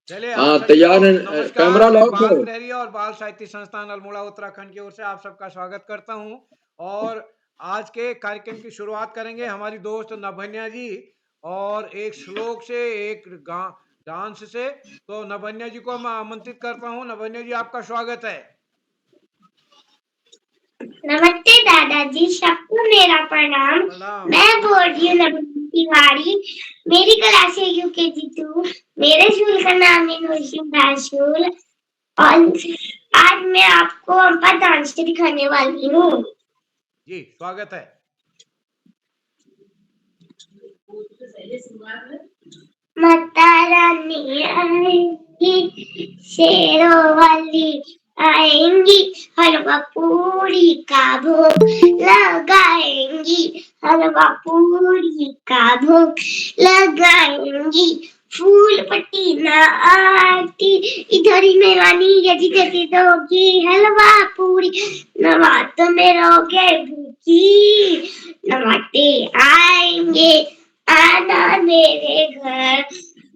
चलिए आप हाँ सभी को तैयार है। नमस्कार। कैमरा मैं लाओ बाल तो। प्रहरी और बाल साहित्य संस्थान अल्मोड़ा उत्तराखंड की ओर से आप सबका स्वागत करता हूं। और आज के कार्यक्रम की शुरुआत करेंगे हमारी दोस्त नभन्या जी, और एक श्लोक से, एक डांस से। तो नभन्या जी को मैं आमंत्रित करता हूं। नभन्या जी, आपका स्वागत है। नमस्ते दादाजी, सबको मेरा प्रणाम। प्रणाम। मैं बोल रही हूँ नवनीत तिवारी। मेरी क्लास है यूकेजी 2। मेरे स्कूल का नाम है नूरसिंह स्कूल। और आज मैं आपको अम्पा डांस दिखाने वाली हूँ। जी स्वागत है। माता रानी आएंगी, शेरों वाली आएंगी, हलवा पूरी का भोग लगाएंगी, हलवा पूरी का भोग लगाएंगी। फूल पट्टी ना आती, इधर ही मेवानी यदि गति दोगी, हलवा पूरी नवात में रहोगे भूखी, नवाते आएंगे आना मेरे घर,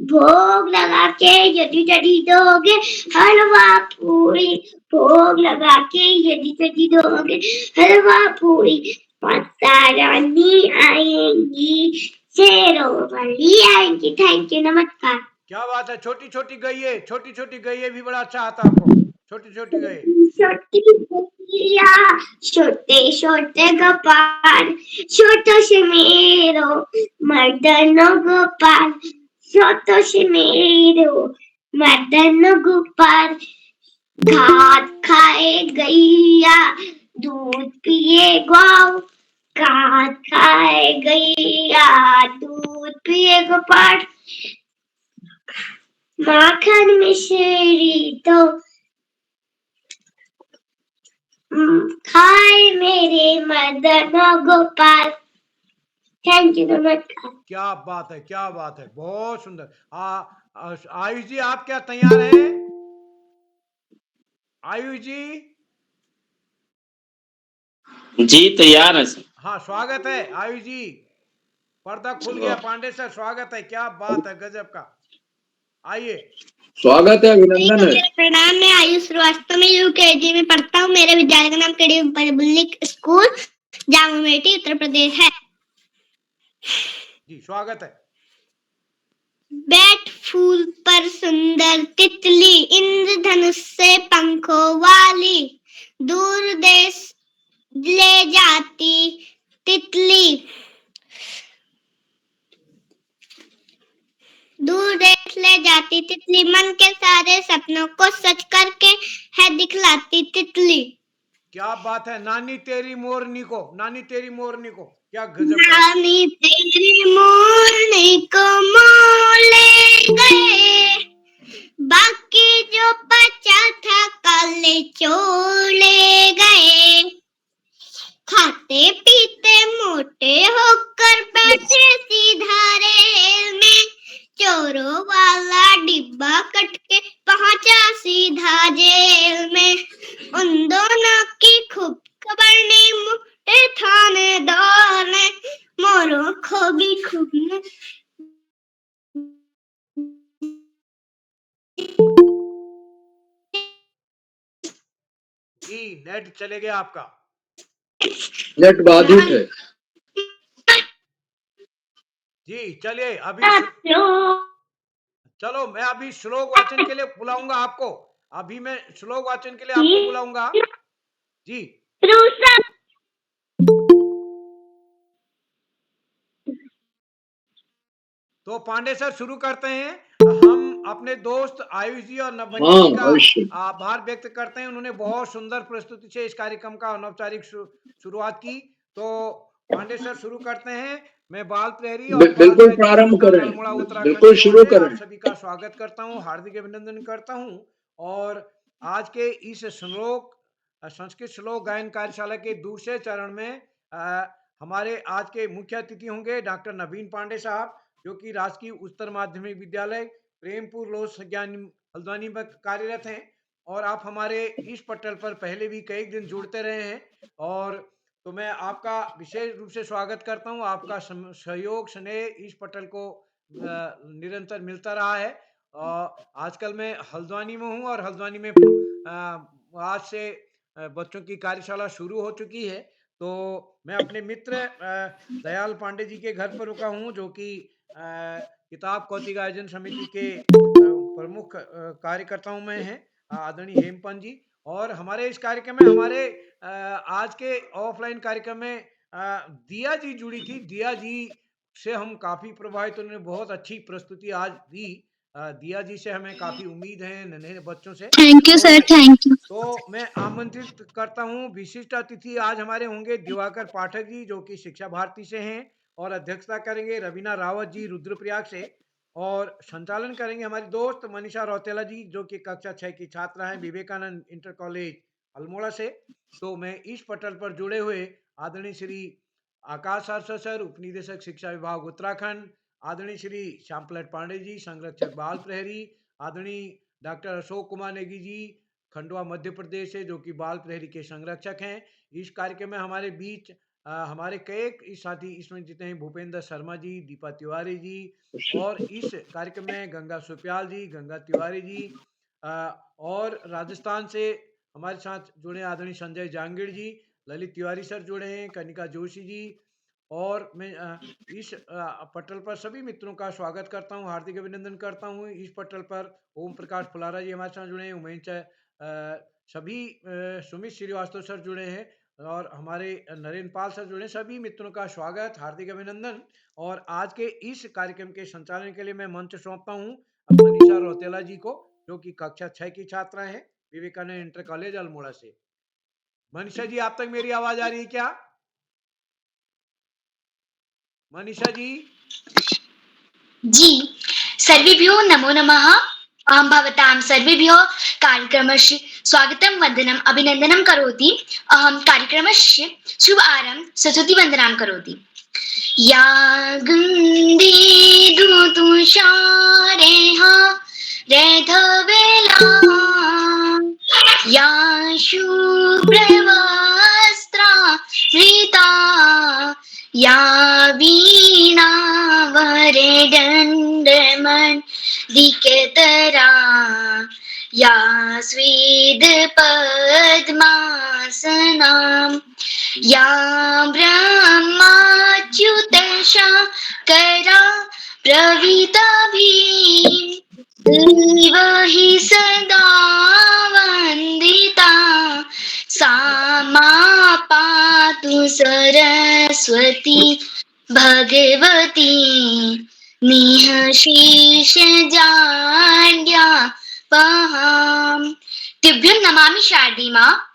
भोग लगा के यदि यदि दोगे, हलवा पूरी भोग लगा के यदि यदि दोगे, हलवा पूरी माता रानी आएंगी, शेरों वाली आएंगी। थैंक यू, नमस्कार। क्या बात है, छोटी छोटी गइये, छोटी छोटी गइये भी बड़ा अच्छा आता आपको। छोटी छोटी गइये। छोटी गैया, छोटे छोटे गोपाल, छोटो से मेरो मर्दनो गोपाल, छोटो से मेरो मर्दनो गोपाल। घाट खाए गैया, दूध पिए गौ, घाट खाए गैया, दूध पिए गोपाल। माखन मिश्री तो खाए मेरे मदन गोपाल। थैंक यू, नमस्कार। क्या बात है, क्या बात है, बहुत सुंदर। आयुष जी, आप क्या तैयार हैं? आयुष जी। जी तैयार है सर। हाँ स्वागत है आयुष जी। पर्दा खुल गया। पांडे सर स्वागत है। क्या बात है, गजब का। आइए। स्वागत है, अभिनंदन है। मेरा प्रणाम। मैं आयुष श्रीवास्तव में यूकेजी में पढ़ता हूँ। मेरे विद्यालय का नाम KD public school जामुमेटी Uttar Pradesh है। जी स्वागत है। बैठ फूल पर सुंदर तितली, इंद्रधनुष से पंखों वाली, दूर देश ले जाती तितली, दूर देश ले जाती तितली, मन के सारे सपनों को सच करके है दिखलाती तितली। क्या बात है, नानी तेरी मोरनी को, नानी तेरी मोरनी को, क्या गजब का। नानी तेरी मोरनी को मोल ले गए, बाकी जो बचा था कल छोड़ ले गए, खाते पीते मोटे होकर बैठे सीधा रेल में, चोरों वाला डिब्बा कट के पहुंचा सीधा जेल में, उन दोनों की खूब खबर नहीं मोटे थानेदार ने, मोरों को भी खूब जी नेट चले गया आपका। नेट बाधित है। जी चलिए अभी चलो मैं अभी श्लोक वाचन के लिए बुलाऊंगा आपको। अभी मैं श्लोक वाचन के लिए आपको बुलाऊंगा। जी तो पांडे सर शुरू करते हैं। हम अपने दोस्त आयुष जी और नभन्या हाँ जी का अवश्य। आभार व्यक्त करते हैं। उन्होंने बहुत सुंदर प्रस्तुति से इस कार्यक्रम का अनौपचारिक शुरुआत की। तो पांडे सर शुरू करते हैं। मैं बाल प्रहरी और बाल बिल्कुल साहित्य प्रारंभ संस्थान करें। अल्मोड़ा उत्तराखंड बिल्कुल की ओर शुरू से करें। आप सभी का स्वागत करता हूं, हार्दिक अभिनंदन करता हूं। और आज के इस श्लोक संस्कृत श्लोक गायन कार्यशाला के दूसरे चरण में हमारे आज के मुख्य अतिथि होंगे डॉक्टर नवीन पांडे साहब, जो कि राजकीय उच्चतर माध्यमिक विद्यालय प्रेमपुर लोस ज्ञान हल्द्वानी में कार्यरत हैं। और आप हमारे इस पटल पर पहले भी कई दिन जुड़ते रहे हैं। और तो मैं आपका विशेष रूप से स्वागत करता हूं। आपका सहयोग स्नेह इस पटल को निरंतर मिलता रहा है। आजकल मैं हल्द्वानी में हूँ और हल्द्वानी में आज से बच्चों की कार्यशाला शुरू हो चुकी है। तो मैं अपने मित्र दयाल पांडे जी के घर पर रुका हूँ, जो कि किताब कौतिक आयोजन समिति के प्रमुख कार्यकर्ताओं में हैं, आदरणीय हेमपंत जी। और हमारे इस कार्यक्रम में हमारे आज के ऑफलाइन कार्यक्रम में दिया जी जुड़ी थी। दिया जी से हम काफ़ी प्रभावित, उन्होंने बहुत अच्छी प्रस्तुति आज दी। दिया जी से हमें काफ़ी उम्मीद है, नन्हे बच्चों से। Thank you sir, thank you. तो मैं आमंत्रित करता हूँ, विशिष्ट अतिथि आज हमारे होंगे दिवाकर पाठक जी, जो कि शिक्षा भारती से हैं, और अध्यक्षता करेंगे रवीना रावत जी रुद्रप्रयाग से, और संचालन करेंगे हमारी दोस्त मनीषा रौतेला जी, जो कि कक्षा 6 की छात्रा हैं विवेकानंद इंटर कॉलेज अल्मोड़ा से। तो मैं इस पटल पर जुड़े हुए आदरणीय श्री आकाश आरसा सर, उपनिदेशक शिक्षा विभाग उत्तराखंड, आदरणीय श्री श्यामपलट पांडे जी, संरक्षक बाल प्रहरी, आदरणीय डॉक्टर अशोक कुमार नेगी जी, खंडवा मध्य प्रदेश से, जो कि बाल प्रहरी के संरक्षक हैं। इस कार्यक्रम में हमारे बीच हमारे कई साथी इसमें जितने हैं, भूपेंद्र शर्मा जी, दीपा तिवारी जी, और इस कार्यक्रम में गंगा सुप्याल जी, गंगा तिवारी जी, और राजस्थान से हमारे साथ जुड़े आदरणीय संजय जांगीड़ जी, ललित तिवारी सर जुड़े हैं, कनिका जोशी जी। और मैं इस पटल पर सभी मित्रों का स्वागत करता हूं, हार्दिक अभिनंदन करता हूं। इस पटल पर ओम प्रकाश फुलारा जी हमारे साथ जुड़े हैं, उमेश सभी सुमित श्रीवास्तव सर जुड़े हैं, और हमारे नरेंद्र पाल सर जुड़े हैं। सभी मित्रों का स्वागत, हार्दिक अभिनंदन। और आज के इस कार्यक्रम के संचालन के लिए मैं मंच सौंपता हूं मनीषा रौतेला जी को, जो कि कक्षा 6 की छात्रा हैं विवेकानंद इंटर कॉलेज अल्मोड़ा से। मनीषा जी, आप तक मेरी आवाज आ रही है क्या? मनीषा जी। जी, सर्वेभ्यो नमो नमः। अहं भवतां सर्वेभ्यो कार्यक्रमस्य स्वागतं वन्दनम् अभिनन्दनं करोति। अहं कार्यक्रमस्य शुभ आरम्भ सरस्वती वन्दनां करोति। या गुन्दी दुतुषारेह रेधवेला, या शुभ्रवस्त्रा वृता, या वीणा वरदण्डमण्डितकरा, या स्वेद पद्मासनां, या ब्रह्माच्युत शंकरा प्रभृतिभिः देव हि सदा वन्दिता, सा मा पातु सरस्वती भगवती निःशेषजाड्यापहाम्। तुभ्यं नमामि शारदी माँ।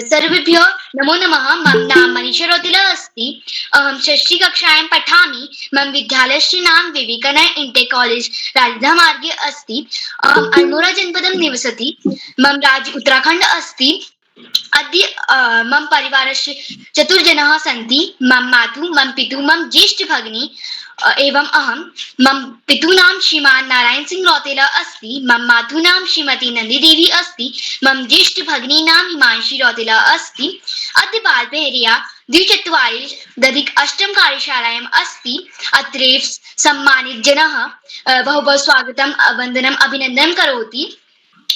सर्वेभ्यो नमो नमः। मम नाम मनीषा रौतेला अस्ति। अहं षष्ठी कक्षायां पठामि। मम विद्यालयस्य नाम विवेकानंद इंटर कॉलेज राजधाम मार्गे अस्ति। अहम् अल्मोड़ा जनपदं निवसति। मम राज्य उत्तराखण्ड अस्ति। अद्य मम परिवारस्य 4 जनाः सन्ति। मम मातुः, मम पितुः, मम ज्येष्ठ भगिनी एवं अहं। मम पितुः नाम श्रीमान नारायण सिंह रौतेला अस्ति। मम मातुः नाम श्रीमती नंदी देवी अस्ति। मम ज्येष्ठ भगिनी नाम हिमांशी रौतेला अस्ति। अद्य बालप्रहर्या 2/4 कार्यशालायाम् अस्ति। अत्रैव सम्मानित जनाः बहु बहु स्वागतं वन्दनम् अभिनन्दनं करोति।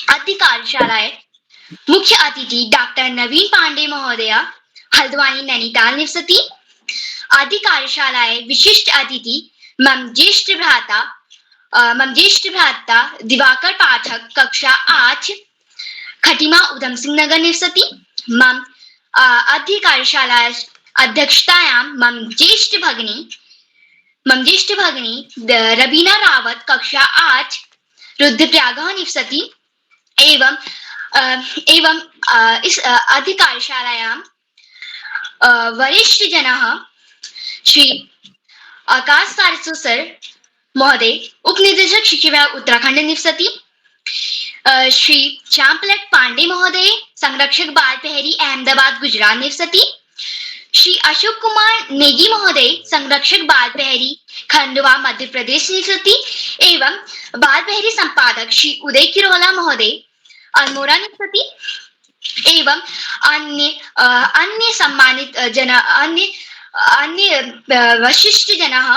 अद्य कार्यशालायां मुख्य अतिथि डॉक्टर नवीन पांडे महोदय हल्द्वानी नैनीताल निवसति। आदि कार्यशालायां विशिष्ट अतिथि मम ज्येष्ठ भ्राता दिवाकर पाठक कक्षा 8 खटीमा उधम सिंह नगर निवसति। मम अद्य कार्यशालायां अध्यक्षतायां मम ज्येष्ठ भगिनी रवीना रावत कक्षा 8 रुद्रप्रयाग निवसति। एवं इस आदि कार्यशालायां वरिष्ठ जनाः श्री आकाश आरसू सर महोदय उपनिदेशक शिक्षा विभाग उत्तराखंड निवसति। श्री श्यामपलट पांडे महोदय संरक्षक बाल प्रहरी अहमदाबाद गुजरात निवसति। श्री अशोक कुमार नेगी महोदय संरक्षक बाल प्रहरी खंडवा मध्य प्रदेश निवसति। एवं बाल प्रहरी संपादक श्री उदय किरोला महोदय अल्मोड़ा निवसति। एवं अन्य सम्मानित अन्य वरिष्ठ जनाः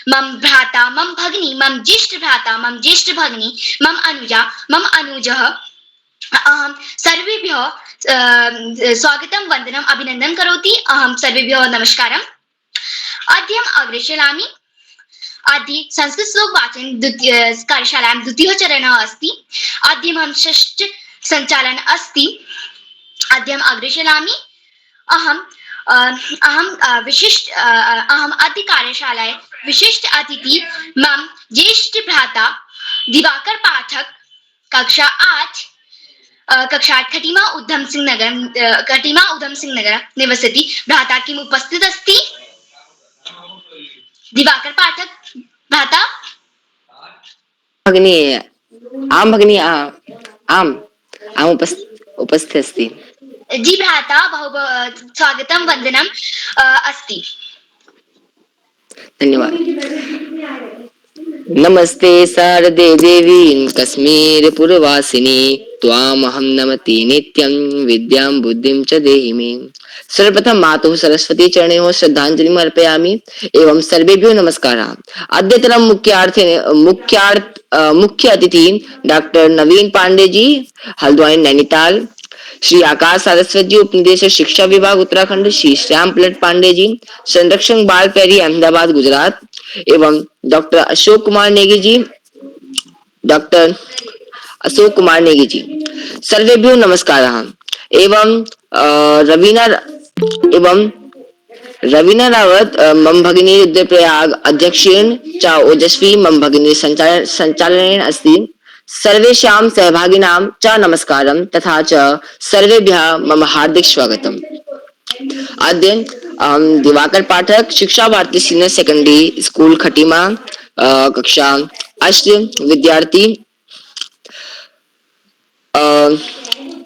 मम भ्राता मम भगिनी मम ज्येष्ठ भ्राता मम ज्येष्ठ भगिनी मम अनुजा मम अनुजः अहं सर्वेभ्यः स्वागतं वन्दनम् अभिनन्दनं करोति। अहं सर्वेभ्यः नमस्कारम्। अद्यम् अग्रेसरामि। अद्य संस्कृत श्लोक वाचन कार्यशालायां द्वितीयः चरणः अस्ति। अद्यं षष्ठ सञ्चालन अस्ति। अद्यम् अग्रेसरामि। अहम् अद्य कार्यशालाय विशिष्ट अतिथि मम ज्येष्ठ भ्राता दिवाकर पाठक कक्षा 8 खटीमा उधम सिंह नगर निवसति भ्राता किम् उपस्थित अस्ति? दिवाकर पाठक भ्राता। भगिनी आम भगिनी आम उपस्थित अस्ति। जी भ्राता बहु स्वागतं वन्दनम् अस्ति। धन्यवाद। नमस्ते शारदे देवी कश्मीर पुरवासिनी त्वामहं नमति नित्यं विद्यां बुद्धिं च देहि मे। सर्वप्रथम मातुः सरस्वती चरणयोः श्रद्धांजलिम् अर्पयामि एवं सर्वेभ्यो नमस्कारः। अद्यतन मुख्य अतिथि डॉक्टर नवीन पांडे जी हल्द्वानी नैनीताल, श्री आकाश सारस्वत जी उपनिदेशक शिक्षा विभाग उत्तराखंड, श्री श्याम पलट पांडे जी संरक्षक बाल पैरी अहमदाबाद गुजरात एवं डॉक्टर अशोक कुमार नेगी जी सर्वेभ्यो नमस्कारः। एवं रवीना रावत मम भगिनी रुद्रप्रयाग अध्यक्षेण च ओजस्वी मम भगिनी संचालनेन अस्ति। सर्वेषां सहभागिनां च नमस्कारं तथा च सर्वेभ्यः मम हार्दिक स्वागतम्। अद्य Diwakar Pathak Shiksha Bharati senior secondary school Khatima कक्षा 8 विद्यार्थी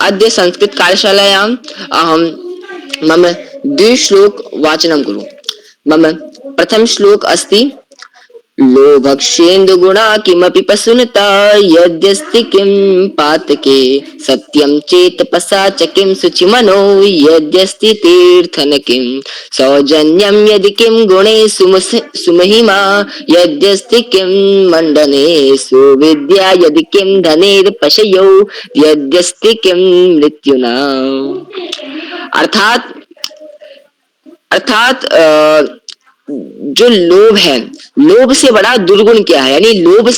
अद्य संस्कृत कार्यशालायाम् अहं मम द्विश्लोक वाचनं करोमि। मम प्रथम श्लोक अस्ति लोभक्षेन्दुगुणा किमपि पशुनता यद्यस्ति किं पातके सत्यं चेतपसा च किं शुचिमनो यद्यस्ति तीर्थन किं सौजन्यं यदि किं गुणे सुमहिमा यद्यस्ति किं मंडने सुविद्या यदि किं धनेर्पशयो यद्यस्ति किं मृत्युना। अर्थात जो लोभ है, लोभ से बड़ा दुर्गुण क्या है, यानी लोभ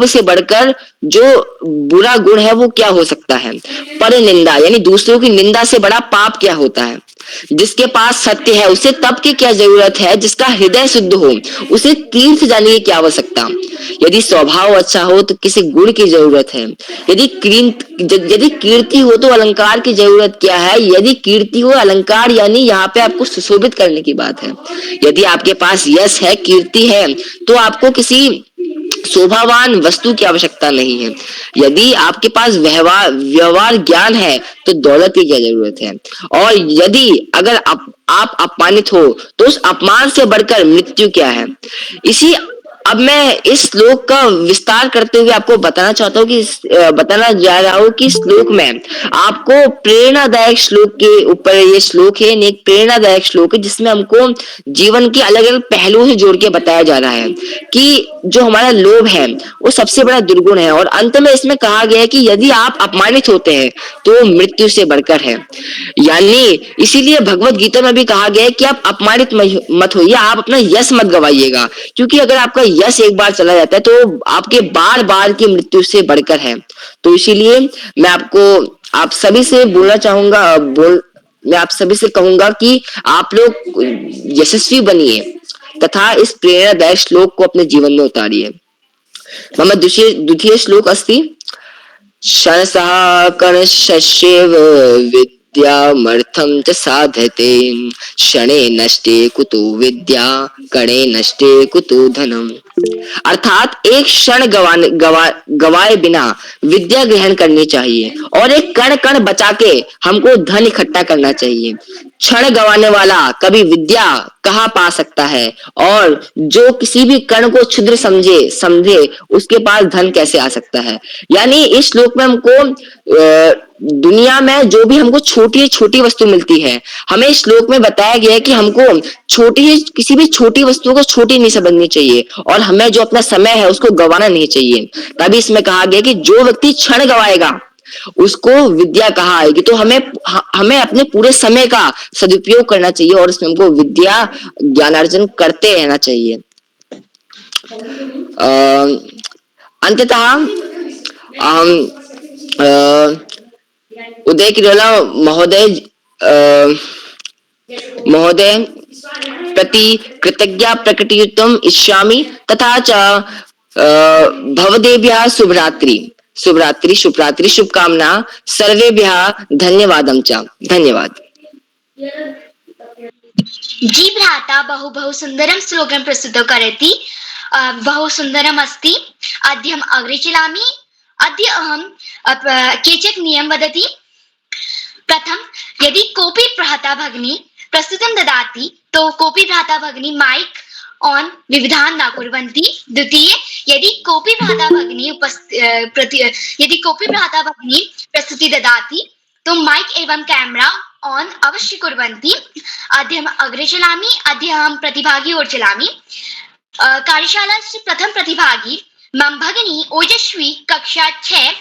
से बढ़कर जो बुरा गुण है वो क्या हो सकता है। पर निंदा यानी दूसरों की निंदा से बड़ा पाप क्या होता है। जिसके पास सत्य है उसे तप की क्या जरूरत है, जिसका हृदय शुद्ध हो उसे तीर्थ जाने की क्या आवश्यकता। यदि स्वभाव अच्छा हो तो किसी गुण की जरूरत है। यदि कीर्ति हो तो अलंकार की जरूरत क्या है। यदि कीर्ति हो अलंकार यानी यहाँ पे आपको सुशोभित करने की बात है। यदि आपके पास यश है, कीर्ति है तो आपको किसी शोभावान वस्तु की आवश्यकता नहीं है। यदि आपके पास व्यवहार ज्ञान है तो दौलत की क्या जरूरत है। और यदि अगर आप अपमानित हो तो उस अपमान से बढ़कर मृत्यु क्या है। अब मैं इस श्लोक का विस्तार करते हुए आपको बताना चाहता हूँ कि बताना जा रहा हूँ कि श्लोक में आपको प्रेरणादायक श्लोक के ऊपर ये श्लोक है। एक प्रेरणादायक श्लोक है जिसमें हमको जीवन के अलग अलग पहलुओं से जोड़ के बताया जा रहा है कि जो हमारा लोभ है वो सबसे बड़ा दुर्गुण है। और अंत में इसमें कहा गया है कि यदि आप अपमानित होते हैं तो मृत्यु से बढ़कर है। यानी इसीलिए भगवत गीता में भी कहा गया है कि आप अपमानित मत होइए, आप अपना यश मत गवाइएगा, क्योंकि अगर आपका यश एक बार चला जाता है तो आपके बार बार की मृत्यु से बढ़कर है। तो इसीलिए मैं आप सभी से बोलना चाहूंगा, मैं आप सभी से कहूंगा कि आप लोग यशस्वी बनिए तथा इस प्रेरणादायक श्लोक को अपने जीवन में उतारिए। मम द्वितीय श्लोक अस्ति शनसः कर्णशस्येव विद्यामर्थं च साधते क्षणे नष्टे कुतो विद्या कणे नष्टे कुतो धनम्। अर्थात एक क्षण गवाए बिना विद्या ग्रहण करनी चाहिए और एक कण कण बचा के हमको धन इकट्ठा करना चाहिए। क्षण गवाने वाला कभी विद्या कहाँ पा सकता है, और जो किसी भी कण को क्षुद्र समझे उसके पास धन कैसे आ सकता है। यानी इस श्लोक में हमको दुनिया में जो भी हमको छोटी छोटी वस्तु मिलती है, हमें इस श्लोक में बताया गया है कि हमको किसी भी छोटी वस्तु को छोटी नहीं समझनी चाहिए और हमें जो अपना समय है उसको गंवाना नहीं चाहिए। तभी इसमें कहा गया कि जो व्यक्ति क्षण गंवाएगा उसको विद्या कहा आएगी। तो हमें अपने पूरे समय का सदुपयोग करना चाहिए और उसमें हमको विद्या ज्ञानार्जन करते रहना चाहिए। अंततः उदय किरोला महोदय प्रति कृतज्ञता प्रकटयितुम् इच्छामि, तथा च भवदेभ्यः शुभरात्रि शुभकामना सर्वेभ्यः धन्यवादं च। धन्यवाद। जी भ्राता बहु सुंदरं श्लोकं प्रस्तुतो करोति, बहु सुंदरम् अस्ति। अद्यम् अग्रे चलामि। अद्य अहं केचन नियम वदति। प्रथम, यदि कोऽपि भ्राता भगिनी प्रस्तुतं ददाति तो कोऽपि भ्राता भगिनी माइक ऑन विविधान न कुर्वन्ति। द्वितीय, यदि कोऽपि भ्राता भगिनी प्रस्तुति ददाति तो माइक एवं कैमरा ऑन अवश्य कुर्वन्ति। अद्य हम अग्रे चलामि। अद्य हम प्रतिभागी ओर चलामि। कार्यशाला से प्रथम प्रतिभागी मम भगिनी ओजस्वी, कक्षा 6,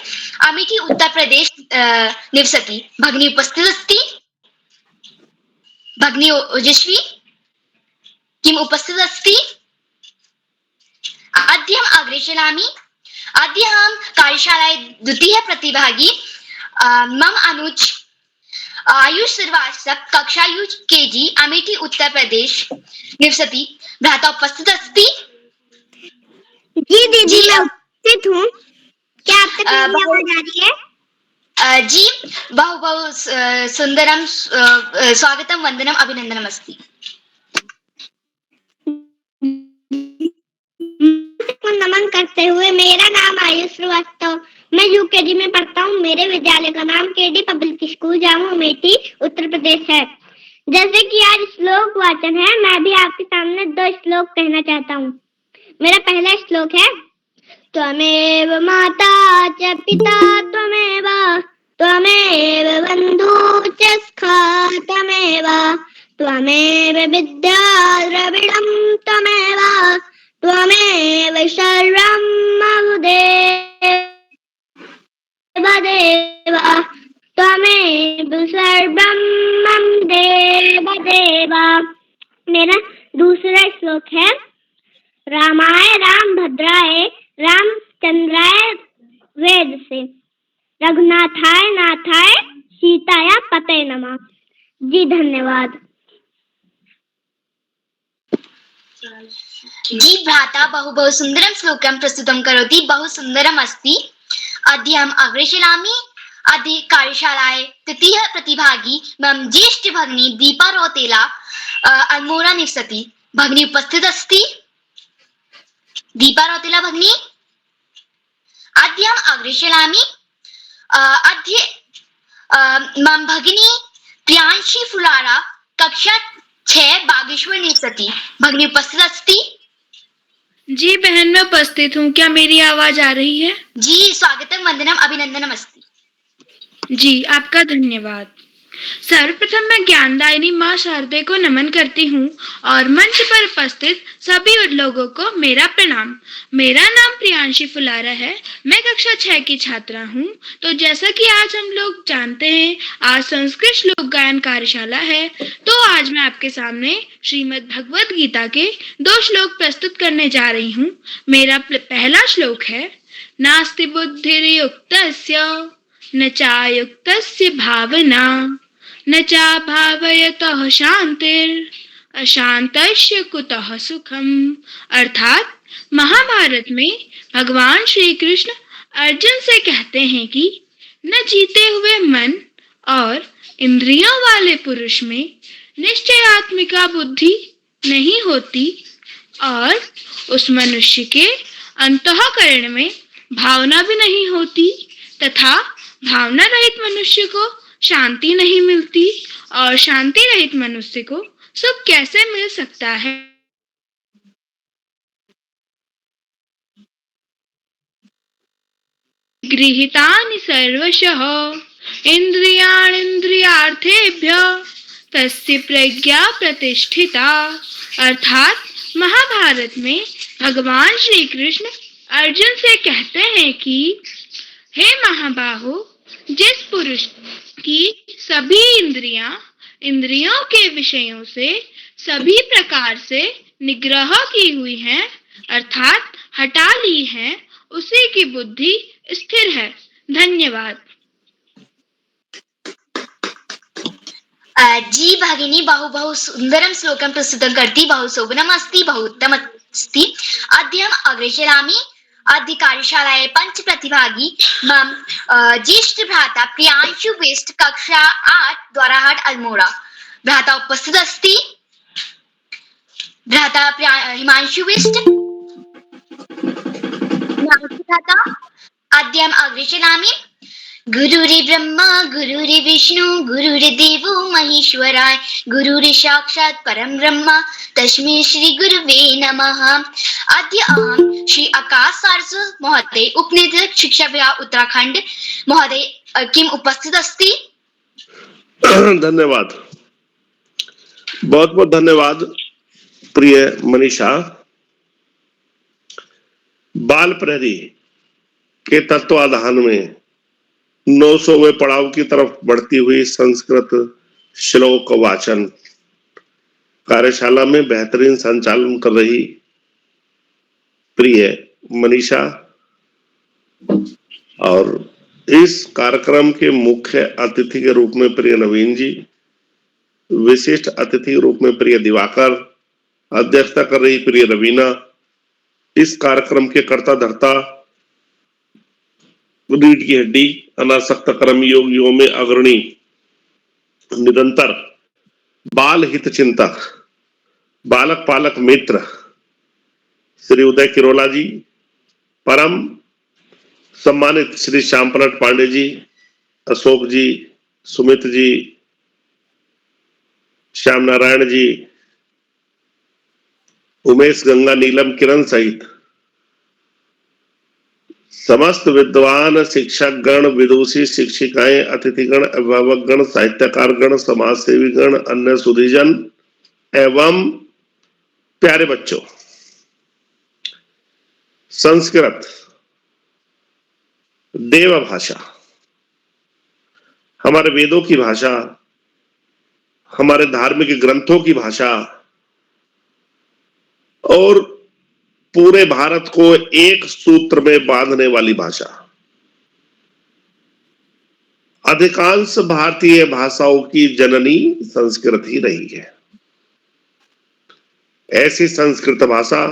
अमेठी उत्तर प्रदेश निवसति। भगिनी उपस्थित अस्ति। भगिनी ओजस्वी किम उपस्थित अस्ति? अद्य हम अग्रे चलामि। अद्य हम कार्यशालायाः द्वितीय प्रतिभागी मम अनुज आयुष श्रीवास्तव, कक्षा केजी, अमेठी उत्तर प्रदेश निवसति। भ्राता उपस्थित अस्ति? जी दीदी, मैं उपस्थित हूँ। क्या आप तक मेरी आवाज आ रही है? जी, बहु सुंदरम स्वागतम वंदनम अभिनंदनम अस्ति। नमन करते हुए, मेरा नाम आयुष श्रीवास्तव, मैं यूकेजी में पढ़ता हूँ। मेरे विद्यालय का नाम KD public school Jamu Amethi Uttar Pradesh है। जैसे कि आज श्लोक वाचन है, मैं भी आपके सामने 2 श्लोक कहना चाहता हूँ। मेरा पहला श्लोक है, त्वमेव माता च पिता त्वमेव, त्वमेव बन्धु च सखा त्वमेव, त्वमेव विद्या द्रविणं त्वमेव, त्वमेव सर्वं मम देव, त्वमेव सर्वं मम देव। मेरा दूसरा श्लोक है, रामाय रामभद्राय रामचंद्राय वेद से, रघुनाथाय नाथाय सीताया पते नमः। जी धन्यवाद। जी भ्राता बहु सुंदरं श्लोकं प्रस्तुतं करोति, बहु सुंदरम् अस्ति। अद्य हम अग्रे चलामि। अद्य कार्यशालायाः तृतीय प्रतिभागी मम ज्येष्ठ भगिनी दीपा रौतेला, अल्मोड़ा निवसति। भगिनी उपस्थित अस्ति? दीपा रौतेला भगिनी। अद्य हम अग्रे चलामि। अद्य मम भगिनी प्रियांशी फुलारा, कक्षा 6, बागेश्वर निवसति। भगिनी उपस्थित अस्ति? जी बहन, मैं उपस्थित हूँ। क्या मेरी आवाज आ रही है? जी, स्वागतम वंदनम अभिनंदनम अस्ति। जी, आपका धन्यवाद। सर्वप्रथम मैं ज्ञानदायिनी माँ शारदे को नमन करती हूँ और मंच पर उपस्थित सभी लोगों को मेरा प्रणाम। मेरा नाम प्रियांशी फुलारा है। मैं कक्षा 6 की छात्रा हूँ। तो जैसा कि आज हम लोग जानते हैं, आज संस्कृत श्लोक गायन कार्यशाला है, तो आज मैं आपके सामने श्रीमद् भगवद गीता के 2 श्लोक प्रस्तुत करने जा रही हूँ। मेरा पहला श्लोक है, नास्ति बुद्धिर्युक्तस्य न चायुक्तस्य भावना, न चा भावयतः शांतिर अशांतस्य कुतः सुखम। अर्थात महाभारत में भगवान श्री कृष्ण अर्जुन से कहते हैं कि न जीते हुए मन और इंद्रियों वाले पुरुष में निश्चयात्मिका बुद्धि नहीं होती और उस मनुष्य के अंतःकरण में भावना भी नहीं होती तथा भावना रहित मनुष्य को शांति नहीं मिलती और शांति रहित मनुष्य को सुख कैसे मिल सकता है। गृहीतानि सर्वशः इंद्रियार्थेभ्यः तस्य प्रज्ञा प्रतिष्ठिता। अर्थात महाभारत में भगवान श्री कृष्ण अर्जुन से कहते हैं कि हे महाबाहो, जिस पुरुष की सभी इंद्रियों के विषयों से सभी प्रकार से निग्रह की हुई है अर्थात हटा ली है, उसी की बुद्धि स्थिर है। धन्यवाद। जी भगिनी, बहु सुंदरं श्लोकं प्रस्तुतं करती, बहु शोभनमस्ति, बहु उत्तममस्ति। अद्य अग्रे चलामि। अद्य कार्यशालायां पंच प्रतिभागी मम ज्येष्ठ भ्राता प्रियांशु बिष्ट कक्षा 8 द्वाराहाट अल्मोड़ा भ्राता उपस्थित अस्ति। भ्राता हिमांशु बिष्ट भ्राता अद्यम अग्रे चलामि। गुरुरि ब्रह्मा गुरुरि विष्णु गुरुर्देवो महेश्वराय गुरुरि साक्षात् परं ब्रह्म तस्मै श्री गुरुवे नमः। अद्य अहं श्री आकाश सारस्वत महोदय उपनिदेशक शिक्षा विभाग उत्तराखंड महोदय किम उपस्थित अस्ति। धन्यवाद, बहुत बहुत धन्यवाद प्रिय मनीषा। बाल प्रहरी के तत्वाधान में 900वें पड़ाव की तरफ बढ़ती हुई संस्कृत श्लोक वाचन कार्यशाला में बेहतरीन संचालन कर रही प्रिय मनीषा और इस कार्यक्रम के मुख्य अतिथि के रूप में प्रिय नवीन जी, विशिष्ट अतिथि के रूप में प्रिय दिवाकर, अध्यक्षता कर रही प्रिय रवीना, इस कार्यक्रम के कर्ता धर्ता, रीढ़ की हड्डी, अनासक्त कर्म योगियों में अग्रणी, निरंतर बाल हित चिंतक, बालक पालक मित्र श्री उदय किरोला जी, परम सम्मानित श्री श्याम पलट पांडे जी, अशोक जी, सुमित जी, श्याम नारायण जी, उमेश गंगा नीलम किरण सहित समस्त विद्वान शिक्षक गण, विदुषी शिक्षिकाएं, अतिथिगण, अभिभावक गण, साहित्यकार गण, समाज सेवी गण, अन्य सुधीजन एवं प्यारे बच्चों, संस्कृत देव भाषा, हमारे वेदों की भाषा, हमारे धार्मिक ग्रंथों की भाषा और पूरे भारत को एक सूत्र में बांधने वाली भाषा। अधिकांश भारतीय भाषाओं की जननी संस्कृत ही रही है। ऐसी संस्कृत भाषा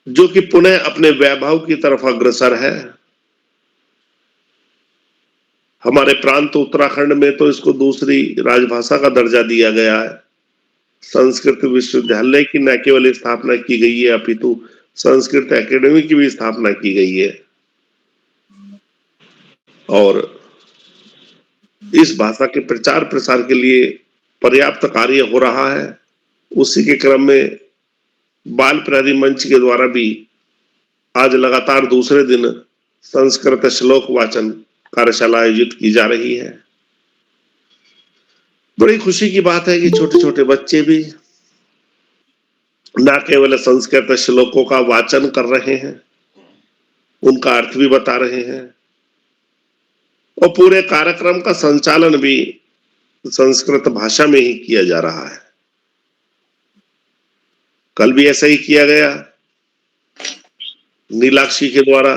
जो कि पुनः अपने वैभव की तरफ अग्रसर है। हमारे प्रांत उत्तराखंड में तो इसको दूसरी राजभाषा का दर्जा दिया गया है। संस्कृत विश्वविद्यालय की न केवल स्थापना की गई है अपितु संस्कृत एकेडमी की भी स्थापना की गई है और इस भाषा के प्रचार प्रसार के लिए पर्याप्त कार्य हो रहा है। उसी के क्रम में बाल प्रहरी मंच के द्वारा भी आज लगातार दूसरे दिन संस्कृत श्लोक वाचन कार्यशाला आयोजित की जा रही है। बड़ी खुशी की बात है कि छोटे छोटे बच्चे भी न केवल संस्कृत श्लोकों का वाचन कर रहे हैं, उनका अर्थ भी बता रहे हैं और पूरे कार्यक्रम का संचालन भी संस्कृत भाषा में ही किया जा रहा है। कल भी ऐसा ही किया गया नीलाक्षी के द्वारा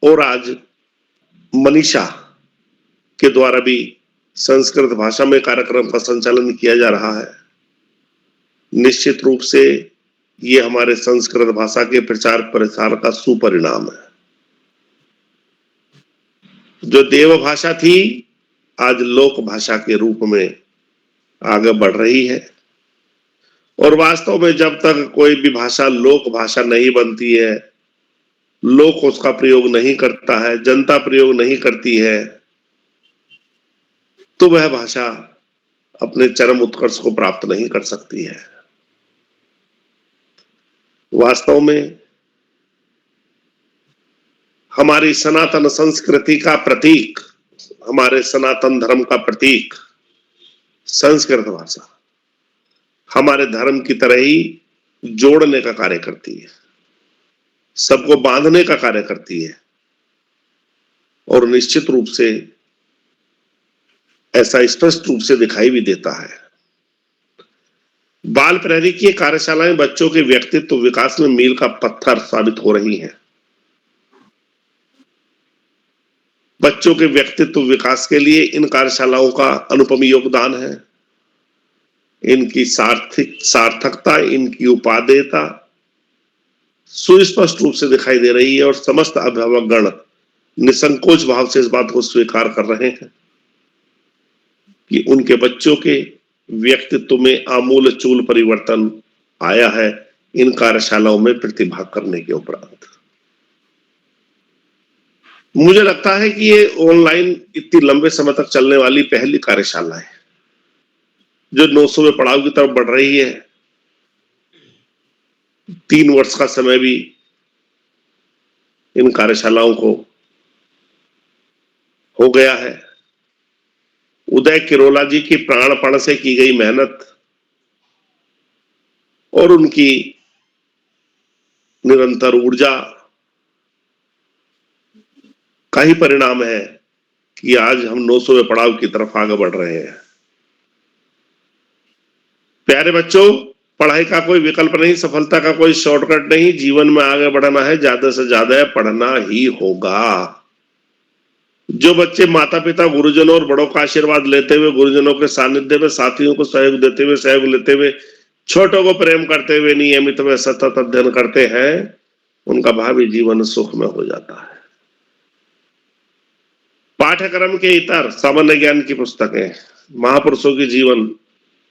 और आज मनीषा के द्वारा भी संस्कृत भाषा में कार्यक्रम का संचालन किया जा रहा है। निश्चित रूप से ये हमारे संस्कृत भाषा के प्रचार प्रसार का सुपरिणाम है। जो देव भाषा थी आज लोक भाषा के रूप में आगे बढ़ रही है। और वास्तव में जब तक कोई भी भाषा लोक भाषा नहीं बनती है, लोक उसका प्रयोग नहीं करता है, जनता प्रयोग नहीं करती है, तो वह भाषा अपने चरम उत्कर्ष को प्राप्त नहीं कर सकती है। वास्तव में हमारी सनातन संस्कृति का प्रतीक, हमारे सनातन धर्म का प्रतीक संस्कृत भाषा हमारे धर्म की तरह ही जोड़ने का कार्य करती है, सबको बांधने का कार्य करती है, और निश्चित रूप से ऐसा स्पष्ट रूप से दिखाई भी देता है। बाल प्रहरी की कार्यशालाएं बच्चों के व्यक्तित्व विकास में मील का पत्थर साबित हो रही हैं। बच्चों के व्यक्तित्व विकास के लिए इन कार्यशालाओं का अनुपम योगदान है। इनकी सार्थकता, इनकी उपादेयता सुस्पष्ट रूप से दिखाई दे रही है और समस्त अभिभावकगण निसंकोच भाव से इस बात को स्वीकार कर रहे हैं कि उनके बच्चों के व्यक्तित्व में आमूल चूल परिवर्तन आया है इन कार्यशालाओं में प्रतिभाग करने के उपरांत। मुझे लगता है कि ये ऑनलाइन इतनी लंबे समय तक चलने वाली पहली कार्यशाला है जो 900वें पड़ाव की तरफ बढ़ रही है। 3 वर्ष का समय भी इन कार्यशालाओं को हो गया है। उदय किरोला जी की प्राणपण से की गई मेहनत और उनकी निरंतर ऊर्जा का ही परिणाम है कि आज हम 900वें पड़ाव की तरफ आगे बढ़ रहे हैं। प्यारे बच्चों, पढ़ाई का कोई विकल्प नहीं, सफलता का कोई शॉर्टकट नहीं। जीवन में आगे बढ़ना है, ज्यादा से ज्यादा पढ़ना ही होगा। जो बच्चे माता पिता गुरुजनों और बड़ों का आशीर्वाद लेते हुए, गुरुजनों के सानिध्य में साथियों को सहयोग देते हुए, सहयोग लेते हुए, छोटों को प्रेम करते हुए नियमित व सतत अध्ययन करते हैं, उनका भावी जीवन सुख में हो जाता है। पाठ्यक्रम के इतर सामान्य ज्ञान की पुस्तकें, महापुरुषों की जीवन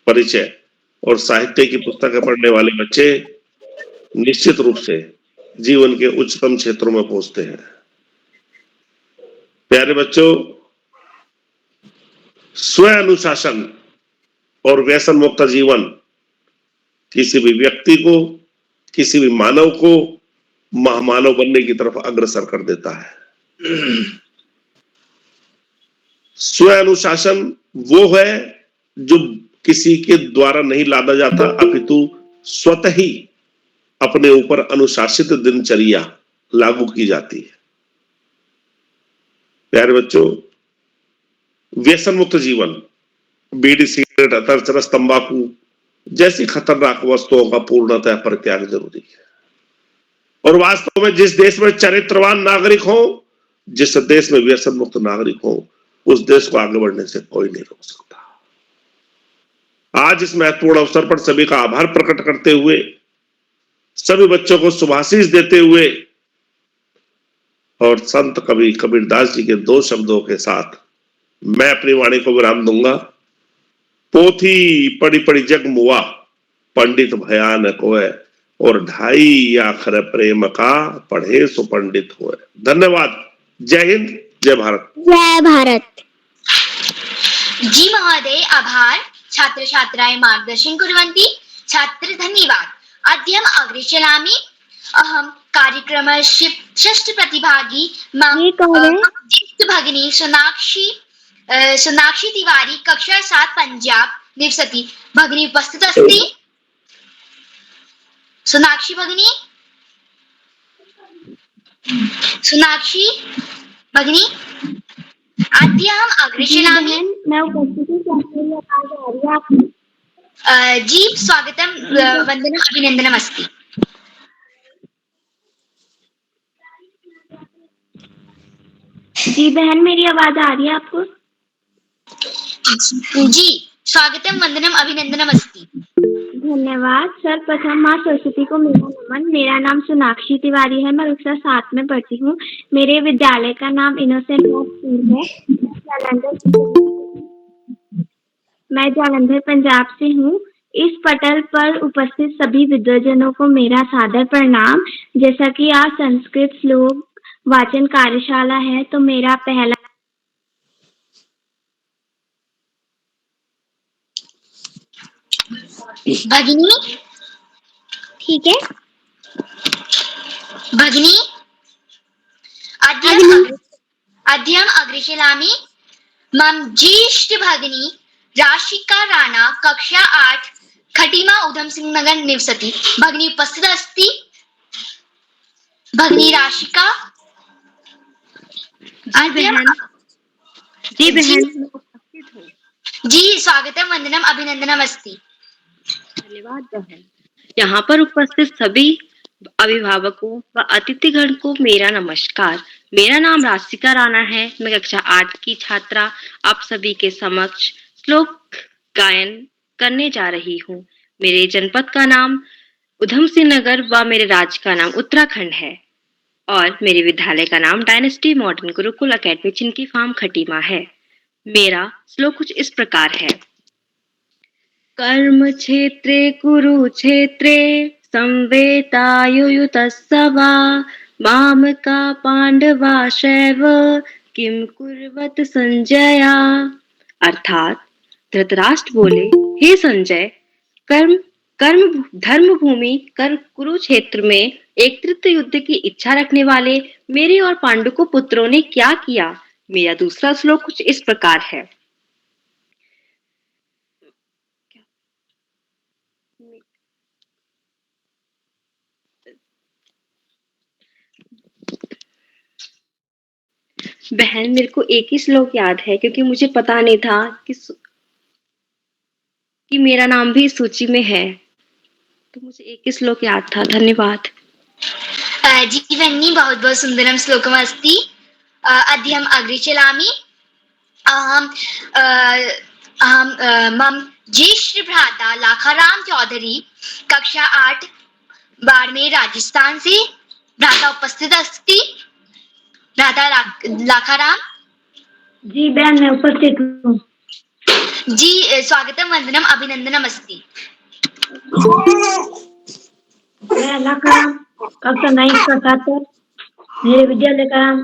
परिचय और साहित्य की पुस्तकें पढ़ने वाले बच्चे निश्चित रूप से जीवन के उच्चतम क्षेत्रों में पहुंचते हैं। प्यारे बच्चों, स्व अनुशासन और व्यसन मुक्त जीवन किसी भी व्यक्ति को, किसी भी मानव को महामानव बनने की तरफ अग्रसर कर देता है। स्व अनुशासन वो है जो किसी के द्वारा नहीं लादा जाता, अपितु स्वतः ही अपने ऊपर अनुशासित दिनचर्या लागू की जाती है। प्यारे बच्चों, व्यसन मुक्त जीवन, बीड़ी, सिगरेट, अतर, चरस, तंबाकू जैसी खतरनाक वस्तुओं का पूर्णतः परित्याग जरूरी है। और वास्तव में जिस देश में चरित्रवान नागरिक हो, जिस देश में व्यसन मुक्त नागरिक हो, उस देश को आगे बढ़ने से कोई नहीं रोक सकता। आज इस महत्वपूर्ण अवसर पर सभी का आभार प्रकट करते हुए, सभी बच्चों को शुभाशीष देते हुए और संत कवि कबीरदास जी के 2 शब्दों के साथ मैं अपनी वाणी को विराम दूंगा। पोथी पढ़ी पढ़ी जग मुआ, पंडित भयानक होए, और 2.5 आखर प्रेम का, पढ़े सो पंडित होए। धन्यवाद। जय हिंद, जय भारत। जय भारत। जी महोदय, आभार। छात्र छात्राएं मार्गदर्शन कुर्वन्ति। छात्र धन्यवाद। अद्यम अग्रे चलामि। अहं कार्यक्रमस्य षष्ठ प्रतिभागी ज्येष्ठ भगिनी सोनाक्षी तिवारी, कक्षा 7 पंजाब निवसति भगिनी उपस्थित अस्ति। सोनाक्षी भगिनी, सोनाक्षी भगिनी, अद्यम अग्रे चलामि। मैं उपस्थिति मेरी आवाज आ रही है आपको? जी स्वागतम, वंदनम अभिनंदनम अस्ति। जी बहन, मेरी आवाज आ रही है आपको? जी स्वागतम, वंदनम अभिनंदनम अस्ति। धन्यवाद। सर्वप्रथम माँ सरस्वती को मेरा नमन। मेरा नाम सोनाक्षी तिवारी है। मैं कक्षा 7 में पढ़ती हूँ। मेरे विद्यालय का नाम इनोसेंट स्कूल है। मैं जालंधर पंजाब से हूँ। इस पटल पर उपस्थित सभी विद्वजनों को मेरा सादर प्रणाम। जैसा कि आज संस्कृत श्लोक वाचन कार्यशाला है, तो मेरा पहला भगिनी, ठीक है। भगिनी, अध्यम अग्रिशिलामि मम ज्येष्ठ भगिनी राशिका राणा कक्षा 8 खटीमा उधम सिंह नगर निवसति। भगिनी उपस्थित अस्ति। भगिनी राशिका। जी बहन, जी स्वागतम, वंदनम, अभिनंदनम अस्ति। धन्यवाद बहन। यहाँ पर उपस्थित सभी अभिभावकों व अतिथिगण को मेरा नमस्कार। मेरा नाम राशिका राणा है। मैं कक्षा 8 की छात्रा आप सभी के समक्ष श्लोक गायन करने जा रही हूँ। मेरे जनपद का नाम उधम सिंह नगर व मेरे राज्य का नाम उत्तराखंड है और मेरे विद्यालय का नाम dynasty modern Gurukul academy Chinki farm Khatima है। मेरा श्लोक कुछ इस प्रकार है। कर्म क्षेत्रे कुरुक्षेत्रे संवेतायुयुतस्सवा मामका पांडवाशैव किम कुर्वत संजया। अर्थात धृतराष्ट्र बोले, हे संजय, कर्म धर्म भूमि कर कुरुक्षेत्र में एक तृतीय युद्ध की इच्छा रखने वाले मेरे और पांडु को पुत्रों ने क्या किया। मेरा दूसरा श्लोक कुछ इस प्रकार है। बहन, मेरे को एक ही श्लोक याद है क्योंकि मुझे पता नहीं था कि मेरा नाम भी इस सूची में है, तो मुझे एक ही श्लोक याद था। धन्यवाद। जीवनी बहुत बहुत सुंदरम श्लोकम अस्ति। अध्यम अग्रे चलामि। अहम मम ज्येष्ठ भ्राता लाखाराम चौधरी कक्षा 8 बाड़मेर राजस्थान से। भ्राता उपस्थित अस्ति। भ्राता लाखाराम। जी बहन, मैं उपस्थित हूँ। जी स्वागतम, वंदनम, अभिनंदनम अस्ति। मैं लाखाराम कक्षा 9 का छात्र। मेरे विद्यालय का नाम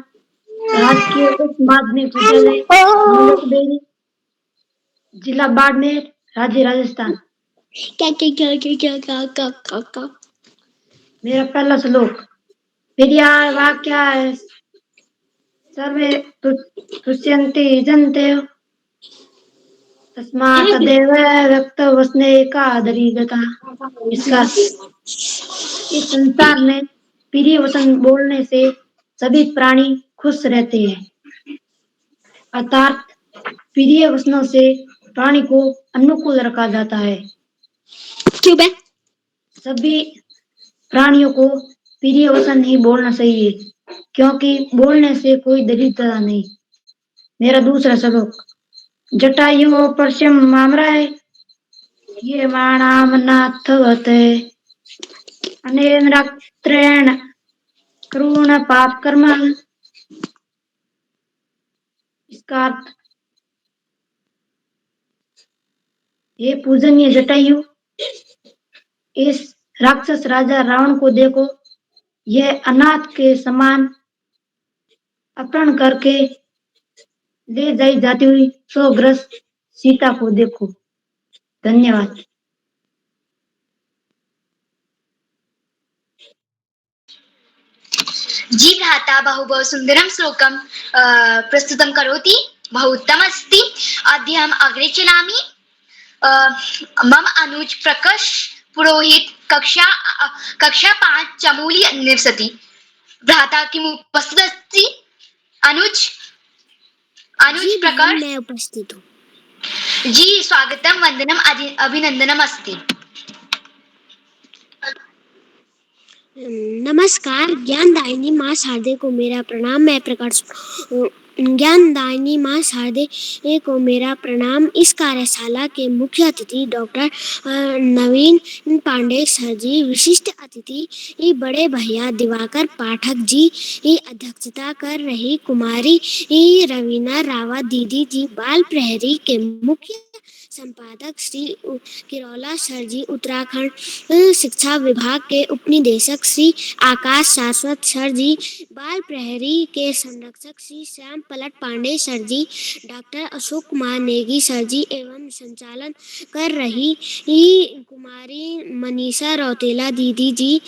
राजकीय उच्च माध्यमिक विद्यालय जिला बाड़मेर, राज्य राजस्थान। मेरा पहला श्लोक, मेरी वाक्य है। सर्वे तुष्यन्ति जन्ते तस्मात् तदेव व्यक्त वसने का दरिद्रता। इसका इस संसार में प्रिय वचन बोलने से सभी प्राणी खुश रहते हैं। अर्थात प्रिय वचनों से प्राणी को अनुकूल रखा जाता है। क्यों बे? सभी प्राणियों को प्रिय वचन ही बोलना चाहिए, क्योंकि बोलने से कोई दरिद्रता नहीं। मेरा दूसरा श्लोक, जटायु परशम मामराय ये माणाम नाथवते अनेन्द्रात्रेण करुण पाप कर्म। इसका अर्थ, हे पूजनीय जटायु, इस राक्षस राजा रावण को देखो। यह अनाथ के समान अपहरण करके ले जाई जाती हुई शोकग्रस्त सीता को देखो। धन्यवाद। जी भ्राता बहु बहु सुंदरम श्लोकम प्रस्तुतं करोति। बहु उत्तम अस्ति। अध्यम अग्रे चलामि। मम अनुज प्रकाश पुरोहित कक्षा 5 चमोली निवसति। भ्राता किम उपस्थित अस्ति? अनुज प्रकाश। मैं उपस्थित हूँ। जी स्वागतम, वंदनम, अभिनंदनम अस्ति। नमस्कार। ज्ञानदायिनी माँ शारदे को मेरा प्रणाम। मैं प्रकाश ज्ञानदायिनी माँ शारदे को मेरा प्रणाम। इस कार्यशाला के मुख्य अतिथि डॉक्टर नवीन पांडे सर जी, विशिष्ट अतिथि बड़े भैया दिवाकर पाठक जी, अध्यक्षता कर रही कुमारी रवीना रावत दीदी जी, बाल प्रहरी के मुख्य संपादक श्री किरोला सर जी, उत्तराखंड शिक्षा विभाग के उपनिदेशक श्री आकाश शाश्वत सर जी, बाल प्रहरी के संरक्षक श्री श्याम पलट पांडे सर जी, डॉक्टर अशोक कुमार नेगी सर जी एवं संचालन कर रही कुमारी मनीषा रौतेला दीदी जी,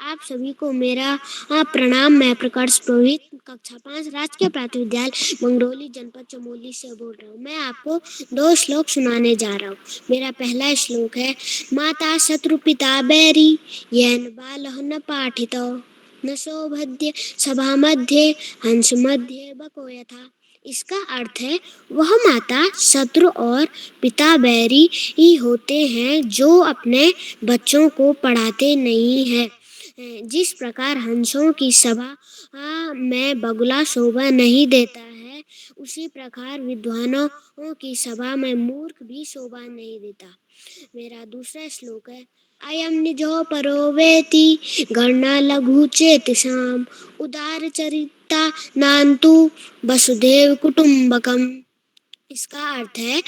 आप सभी को मेरा प्रणाम। मैं प्रकर्ष पुरोहित, कक्षा 5, राजकीय प्राथमिक विद्यालय मंगरौली, जनपद चमोली से बोल रहा हूँ। मैं आपको 2 श्लोक सुनाने जा रहा हूँ। मेरा पहला श्लोक है, माता शत्रु पिता बैरी येन बालः न पाठितो न शोभद्य सभा मध्ये हंस मध्ये बको यथा। इसका अर्थ है, वह माता शत्रु और पिता बैरी ही होते हैं जो अपने बच्चों को पढ़ाते नहीं हैं। जिस प्रकार हंसों की सभा में बगुला शोभा नहीं देता है, उसी प्रकार विद्वानों की सभा में मूर्ख भी शोभा नहीं देता। मेरा दूसरा श्लोक है, अयम निजो परो वेति गणना लघु चेतसाम उदार चरिता नान्तु वसुदेव कुटुम्बकम। इसका अर्थ है,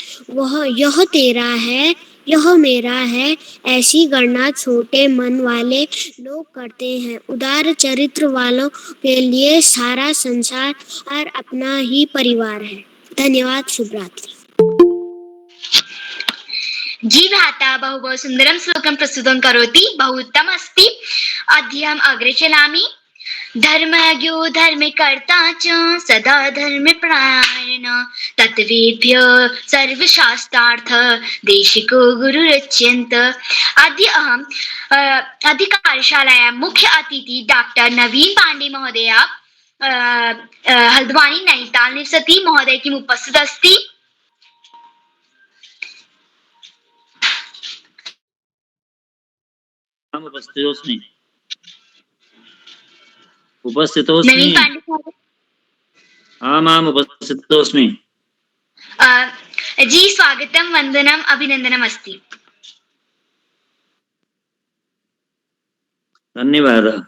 यह तेरा है, यह मेरा है, ऐसी गणना छोटे मन वाले लोग करते हैं। उदार चरित्र वालों के लिए सारा संसार और अपना ही परिवार है। धन्यवाद। शुभ रात्रि। जी भ्राता बहु सुंदरम श्लोकं प्रस्तुतं करोति, बहु उत्तम अस्ति। अध्ययम् अग्रे चलामि। धर्मज्ञो धर्मे कर्ता च सदा धर्मे परायणः तत्वेभ्यो सर्वशास्त्रार्थ देशिको गुरुरच्यन्त। अद्य अहम् अधिकारिशालायां मुख्य अतिथि डॉक्टर नवीन पांडे महोदय हल्द्वानी नैनीताल निवसति महोदय किम् उपस्थित अस्ति। उपस्थितोऽस्मि। नवीन पांडे महोदय। आमाम् उपस्थितोऽस्मि। जी स्वागतम, वंदनम, अभिनंदनम अस्ति। धन्यवादः।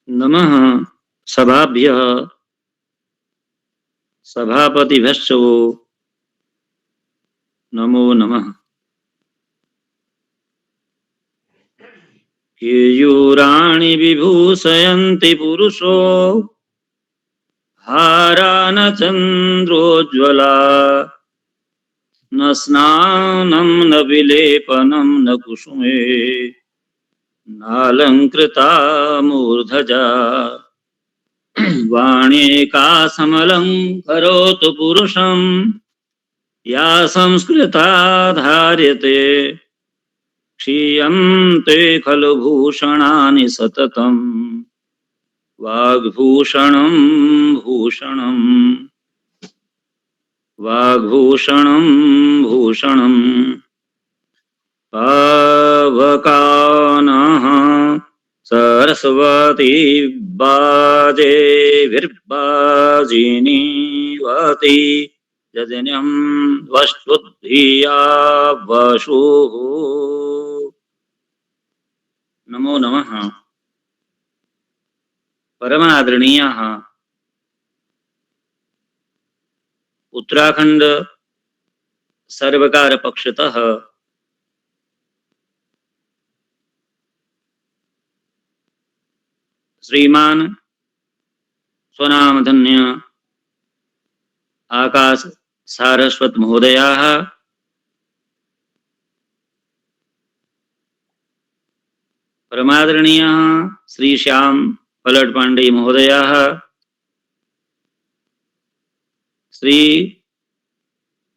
नमः सभाभ्यः सभापतिभ्यश्च नमो नमः। केयूराणि विभूषयन्ति पुरुषो हारान चन्द्रोज्ज्वला न स्नानं न विलेपनं न कुसुमे नालङ्कृता मूर्धजा। वाणेका समलङ्करोतु पुरुषं या संस्कृता धार्यते क्षीयन्ते खलु भूषणानि सततं वाग्भूषणं भूषणं वाग्भूषणं भूषणं पावकानः सरस्वती बाजे विर्बाजिनीवती यजन्यं वष्टुधिया वशुः। नमो नमः। परमादरणीयाः उत्तराखंड सर्वकार पक्षतः श्रीमान स्वनामधन्य आकाश सारस्वत महोदयाः, परमादरणीयः श्री श्याम पलट पांडे महोदयाः, श्री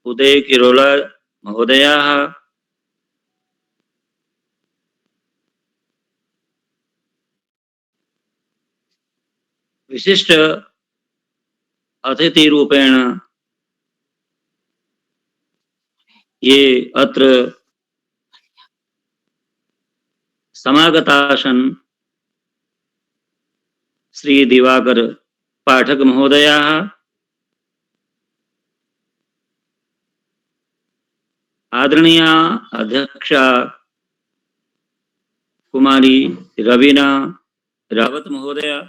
उदय किरोला महोदयाः, विशिष्ट अतिथि रूपेण ये अत्र समागतासन श्री दिवाकर पाठक महोदयाः, आदरणीय अध्यक्षा कुमारी रवीना रावत महोदय,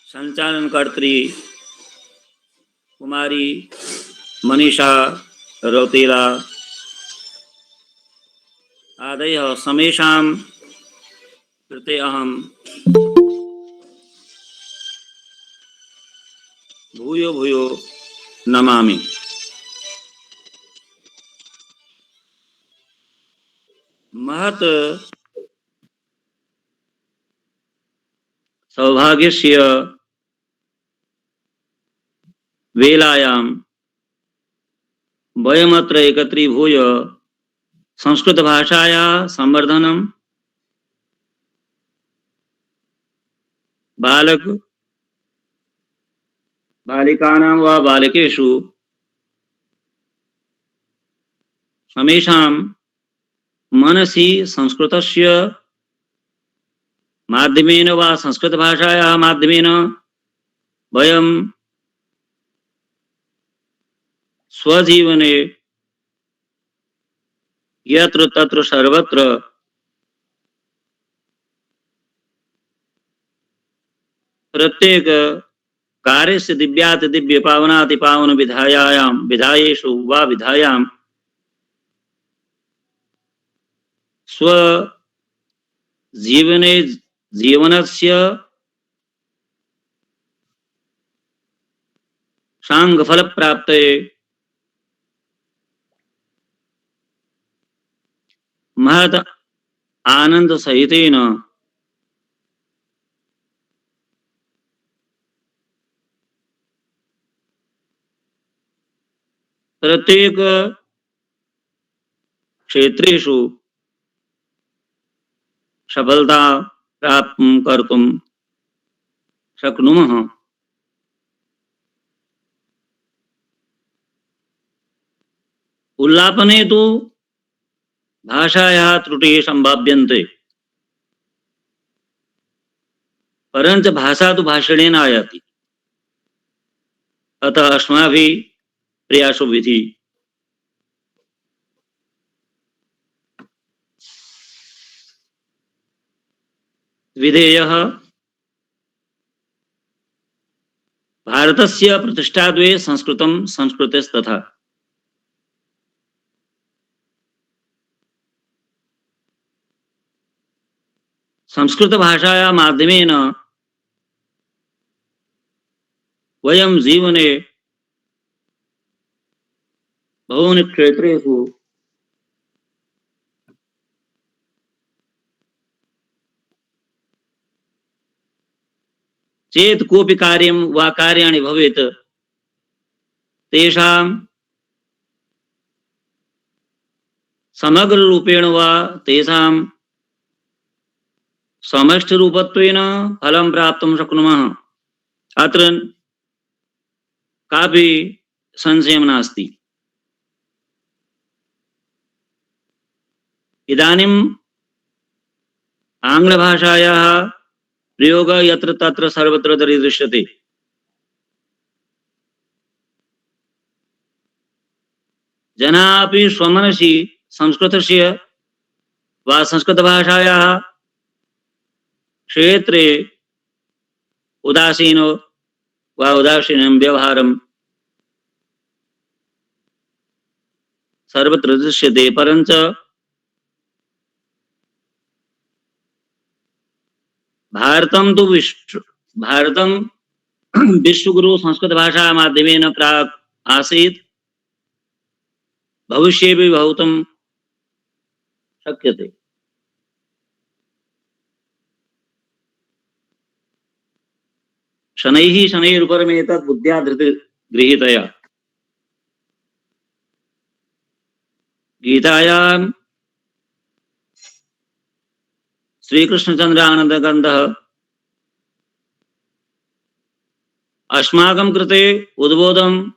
संचालनकर्त्री कुमारी मनीषा रौतेला, आदयः समेषां कृते अहं भूयो भूयो नमामि। महत् सौभाग्यस्य वेलायां वयमत्र एकत्रीभूय संस्कृतभाषायाः संवर्धनं, बालक बालिकानां वा बालकेषु समेषां मनसि संस्कृतस्य माध्यमेन वा संस्कृतभाषायाः माध्यमेन वयं स्वजीवने यत्र तत्र सर्वत्र प्रत्येक कार्यस्य दिव्याति दिव्य पावनाति पावन विधायां विधायेषु वा विधायां स्व जीवने जीवनस्य सांगफल प्राप्तये महत् आनंद सहितेन प्रत्येक क्षेत्रेषु सफलता प्राप्त कर्तुं शक्नुमः। उल्लापने तु भाषायाः त्रुटिः सम्भाव्यन्ते, परञ्च भाषा तु भाषणेन आयाति। अतः अस्माभिः प्रयासो विधि। विधेयः भारतस्य प्रतिष्ठाद्वे संस्कृतं संस्कृतेस्तथा। संस्कृत भाषायाः माध्यमेन वयं जीवने बहूनि क्षेत्रेषु चेत् कोऽपि कार्यं वा कार्याणि भवेत् तेषां समग्र रूपेण वा तेषां समष्टिरूपत्वेन फलं प्राप्तुं शक्नुमः। अत्र कापि संशयः नास्ति। इदानीं आङ्ग्लभाषायाः प्रयोगः यत्र तत्र सर्वत्र दरीदृश्यते। जनाः अपि स्वमनसि संस्कृतस्य वा संस्कृतभाषायाः क्षेत्रे उदासीनो वा उदासीनं व्यवहारं सर्वत्र दृश्यते। परञ्च भारतं विश्वगुरु संस्कृत भाषा माध्यमेन प्राक् आसीत्, भविष्येपि भवितुं शक्यते। शनैः शनैरुपरमेतत् बुद्ध्या धृतगृहीतया। गीतायां श्रीकृष्णचन्द्र आनन्दगन्धः अस्माकं कृते उद्बोधम्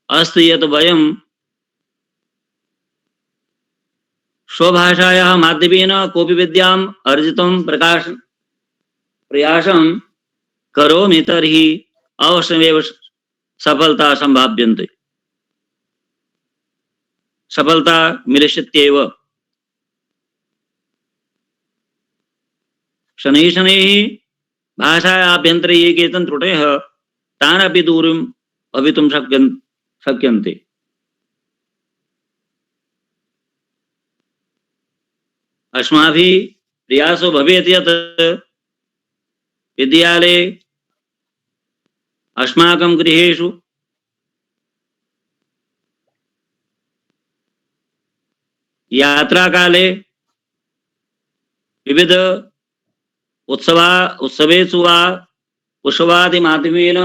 अस्ति यत् वयं स्वभाषायाः माध्यमेन कोऽपि विद्याम् अर्जितुं प्रयासं करोमि तर्हि अवश्यमेव सफलता सम्भाव्यन्ते। सफलता मिलिष्यत्येव। शनैः शनैः भाषाभ्यन्तरे ये केचन त्रुटयः तान् अपि दूरं भवितुं शक्यन्ते। अस्माभिः प्रयासो भवेत् यत् विद्यालये अस्माकं गृहेषु यात्राकाले विविध उत्सवेषु वा उत्सवादि माध्यमेन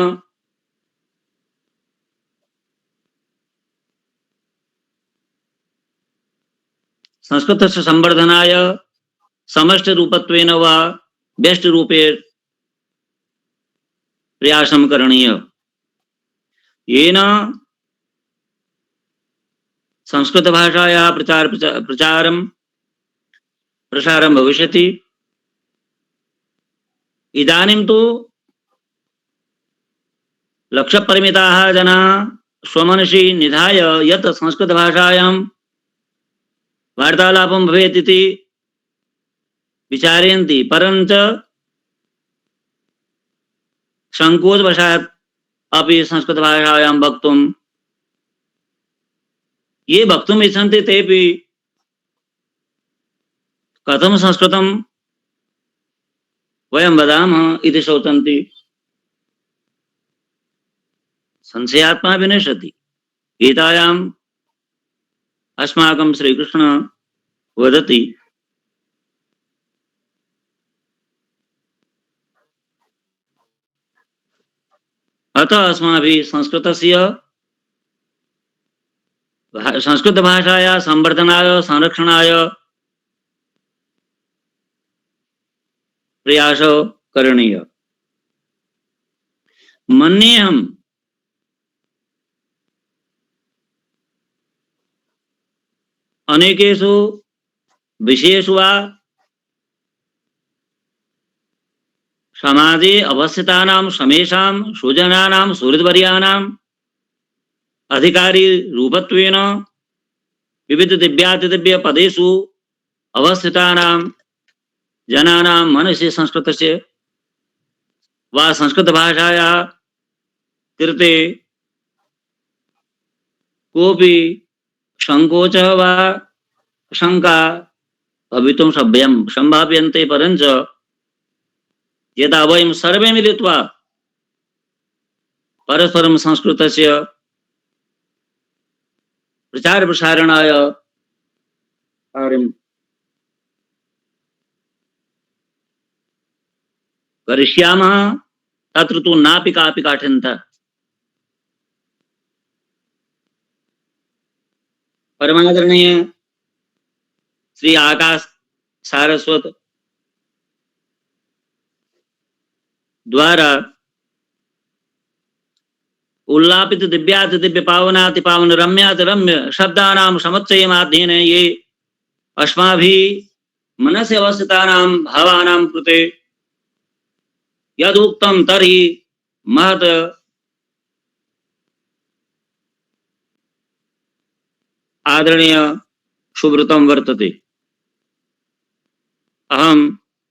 संस्कृतस्य संवर्धनाय समष्टिरूपत्वेन वा व्यष्टिरूपे प्रयासं करणीय। येन संस्कृतभाषायाः प्रचारं प्रसारं भविष्यति। इदानीं तु लक्षपरिमिताः जनाः स्वमनसि निधाय यत् संस्कृतभाषायां वार्तालापं भवेत् इति विचारयन्ति, परञ्च संकोचवशात् अपि संस्कृतभाषायां वक्तुं ये वक्तुम् इच्छन्ति तेपि कथं संस्कृतं वयं वदामः इति शोचन्ति। संशयात्मा विनश्यति। गीतायाम् अस्माकं श्रीकृष्ण वदति अतः अस्माभिः संस्कृतभाषायाः संवर्धनाय संरक्षणाय प्रयासो करणीय। मन्येऽहम् अनेकेषु विषयेषु वा समाजे अवस्थितानां समेषां सुजनानां सुहृद्वर्याणाम् अधिकारी रूपत्वेन विविध दिव्यातिदिव्य पदेषु अवस्थितानां जनानां मनसि संस्कृतस्य वा संस्कृतभाषायाः कृते कोऽपि संकोचः वा शंका भवितुं संभाव्यन्ते, परञ्च यदा वयं सर्वे मिलित्वा परस्परं संस्कृतस्य प्रचार प्रसारणाय कार्यं करिष्यामः तत्र तु नापि कापि काठिन्यता। परमादरणीय श्री आकाश सारस्वत द्वारा उल्लापित दिव्याति दिव्य पावनाति पावन रम्याति रम्य शब्दानां समुच्चय माध्येन ये अस्माभिः मनसि अवस्थितानां भावानां कृते यदुक्तं तर्हि महत् आदरणीय सुब्रतं वर्तते। अहं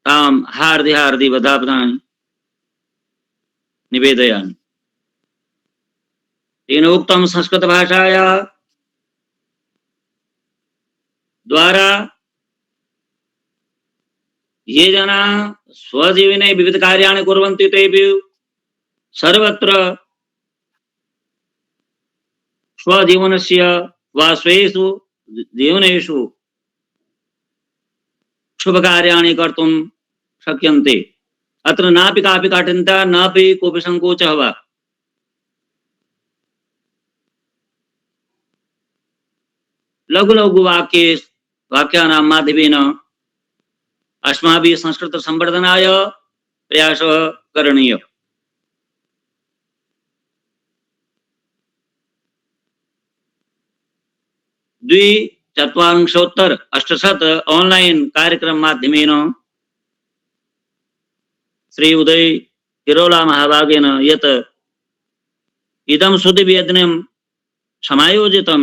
तां हार्दि वदापनानि निवेदयामि। तेन उक्तं संस्कृत भाषायाः द्वारा ये जनाः स्वजीवने विविध कार्याणि कुर्वन्ति तेभि सर्वत्र स्वजीवनस्य वा स्वेषु जीवनेषु शुभकार्याणि कर्तुं शक्यन्ते। अत्र नापि कापि काठिन्यता नापि कोऽपि संकोचः वा। लघु लघु वाक्यानां माध्यमेन अस्माभिः संस्कृत संवर्धनाय प्रयासः करणीयः। द्विचत्वारिंशोत्तर 800 ऑनलाइन कार्यक्रम माध्यमेन श्री उदय किरोला महाभागेन यत् इदं सुदीवेदनं समायोजितं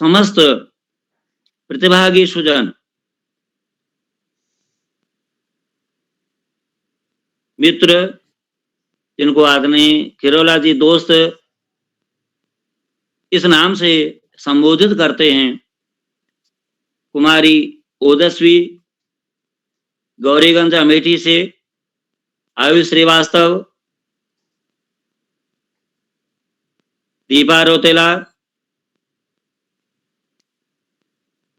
समस्त प्रतिभागी सुजन, मित्र, जिनको आदरणीय खिरोला जी दोस्त इस नाम से संबोधित करते हैं, कुमारी ओजस्वी गौरीगंज अमेठी से, आयुष श्रीवास्तव, दीपा रोतेला,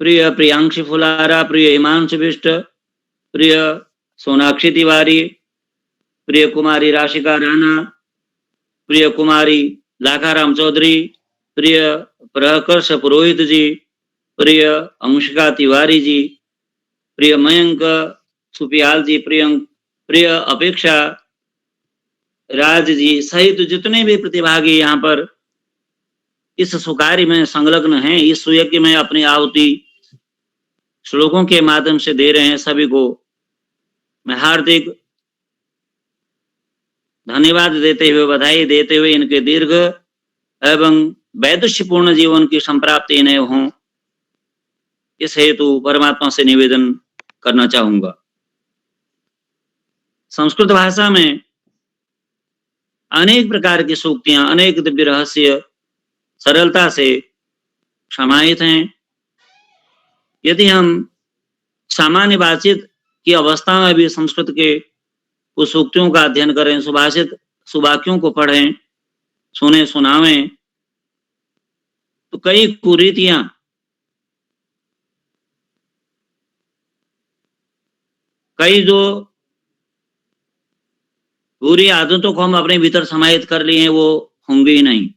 प्रिय प्रियांशी फुलारा, प्रिय हिमांशु बिष्ट, प्रिय सोनाक्षी तिवारी, प्रिय कुमारी राशिका राणा, प्रिय कुमारी लाखाराम चौधरी, प्रिय प्रकर्ष पुरोहित जी, प्रिय अंशिका तिवारी जी, प्रिय मयंक सुपियाल जी, प्रिय अपेक्षा राज जी सहित जितने भी प्रतिभागी यहाँ पर इस सुकार्य में संलग्न हैं, इस सुयज्ञ में अपनी आहुति श्लोकों के माध्यम से दे रहे हैं, सभी को मैं हार्दिक धन्यवाद देते हुए, बधाई देते हुए इनके दीर्घ एवं वैदुष्यपूर्ण जीवन की संप्राप्ति इन्हें हो, इस हेतु परमात्मा से निवेदन करना चाहूंगा। संस्कृत भाषा में अनेक प्रकार की सूक्तियां, अनेक दिव्य रहस्य सरलता से समाहित हैं। यदि हम सामान्य बातचीत की अवस्था में भी संस्कृत के उस सूक्तियों का अध्ययन करें, सुभाषित सुवाक्यों को पढ़ें, सुने सुनावें, तो कई कुरीतियां, कई जो बुरी आदतों को हम अपने भीतर समाहित कर लिए हैं, वो होंगे ही नहीं।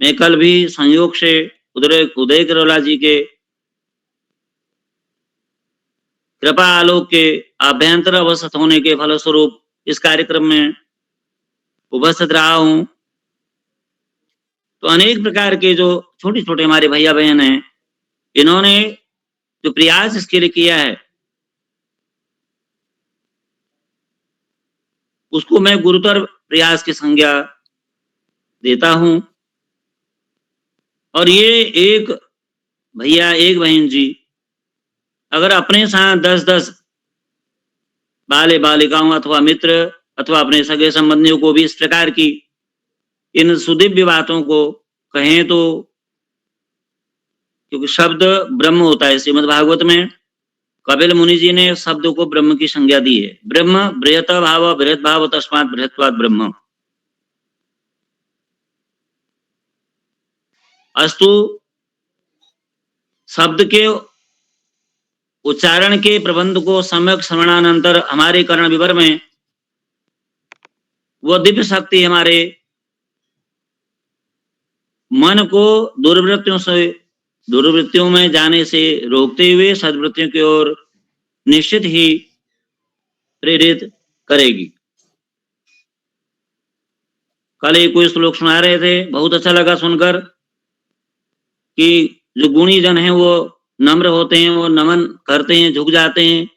मैं कल भी संयोग से उदय किरोला जी के कृपा आलोक के आभ्यंतर अवस्थित होने के फलस्वरूप इस कार्यक्रम में उपस्थित रहा हूं। तो अनेक प्रकार के जो छोटे छोटे हमारे भैया बहन हैं, इन्होंने जो प्रयास इसके लिए किया है, उसको मैं गुरुतर प्रयास की संज्ञा देता हूं। और ये एक भैया, एक बहन जी अगर अपने साथ 10-10 बाले बालिकाओं अथवा मित्र अथवा अपने सगे संबंधियों को भी इस प्रकार की इन सुदिव्य बातों को कहें, तो क्योंकि शब्द ब्रह्म होता है, श्रीमद् भागवत में कपिल मुनि जी ने शब्द को ब्रह्म की संज्ञा दी है। ब्रह्म बृहत भाव, बृहत भाव तस्मात् बृहत्वात् ब्रह्म। अस्तु शब्द के उच्चारण के प्रबंध को सम्यक श्रवणानंतर हमारे कर्ण विवर में वो दिव्य शक्ति हमारे मन को दुर्वृत्तियों में जाने से रोकते हुए सद्वृत्तियों की ओर निश्चित ही प्रेरित करेगी। कल एक कोई श्लोक सुना रहे थे, बहुत अच्छा लगा सुनकर कि जो गुणी जन हैं वो नम्र होते हैं, वो नमन करते हैं, झुक जाते हैं।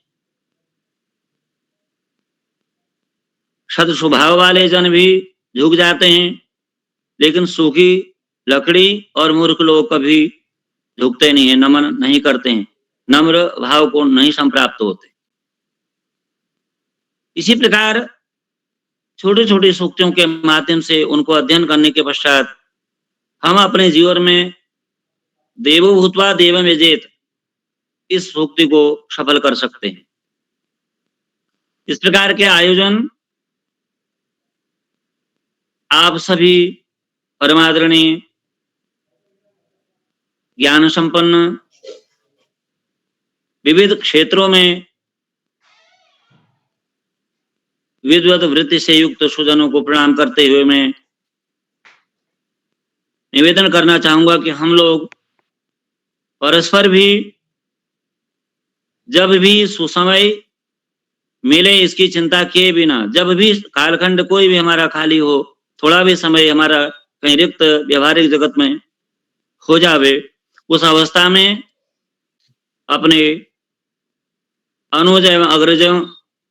सद स्वभाव वाले जन भी झुक जाते हैं, लेकिन सूखी लकड़ी और मूर्ख लोग कभी झुकते नहीं है, नमन नहीं करते हैं, नम्र भाव को नहीं संप्राप्त होते। इसी प्रकार छोटी छोटी सूक्तियों के माध्यम से उनको अध्ययन करने के पश्चात हम अपने जीवन में देवो भूत्वा देवम यजेत इस सूक्ति को सफल कर सकते हैं। इस प्रकार के आयोजन आप सभी परमादरणीय ज्ञान संपन्न विविध क्षेत्रों में विद्वत वृत्ति से युक्त सुजनों को प्रणाम करते हुए मैं निवेदन करना चाहूंगा कि हम लोग परस्पर भी जब भी सुसमय मिले इसकी चिंता किए बिना, जब भी कालखंड कोई भी हमारा खाली हो, थोड़ा भी समय हमारा कहीं रिक्त व्यवहारिक जगत में हो जावे, उस अवस्था में अपने अनुज एवं अग्रज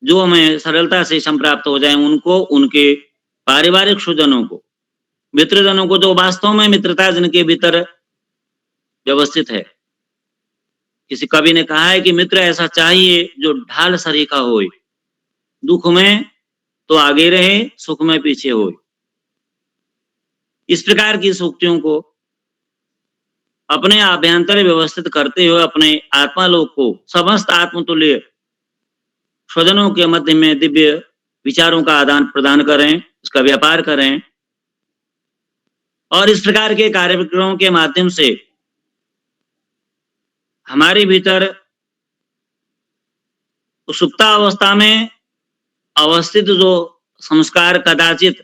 जो हमें सरलता से संप्राप्त हो जाए, उनको, उनके पारिवारिक सुजनों को मित्रजनों को, जो वास्तव में मित्रता जिनके भीतर व्यवस्थित है। किसी कवि ने कहा है कि मित्र ऐसा चाहिए जो ढाल सरीखा होए, दुख में तो आगे रहे, सुख में पीछे होए। इस प्रकार की सूक्तियों को अपने आभ्यंतर व्यवस्थित करते हुए अपने आत्मालोक को समस्त आत्मतुल्य स्वजनों के मध्य में दिव्य विचारों का आदान प्रदान करें, उसका व्यापार करें, और इस प्रकार के कार्यक्रमों के माध्यम से हमारे भीतर सुप्ता अवस्था में अवस्थित जो संस्कार कदाचित,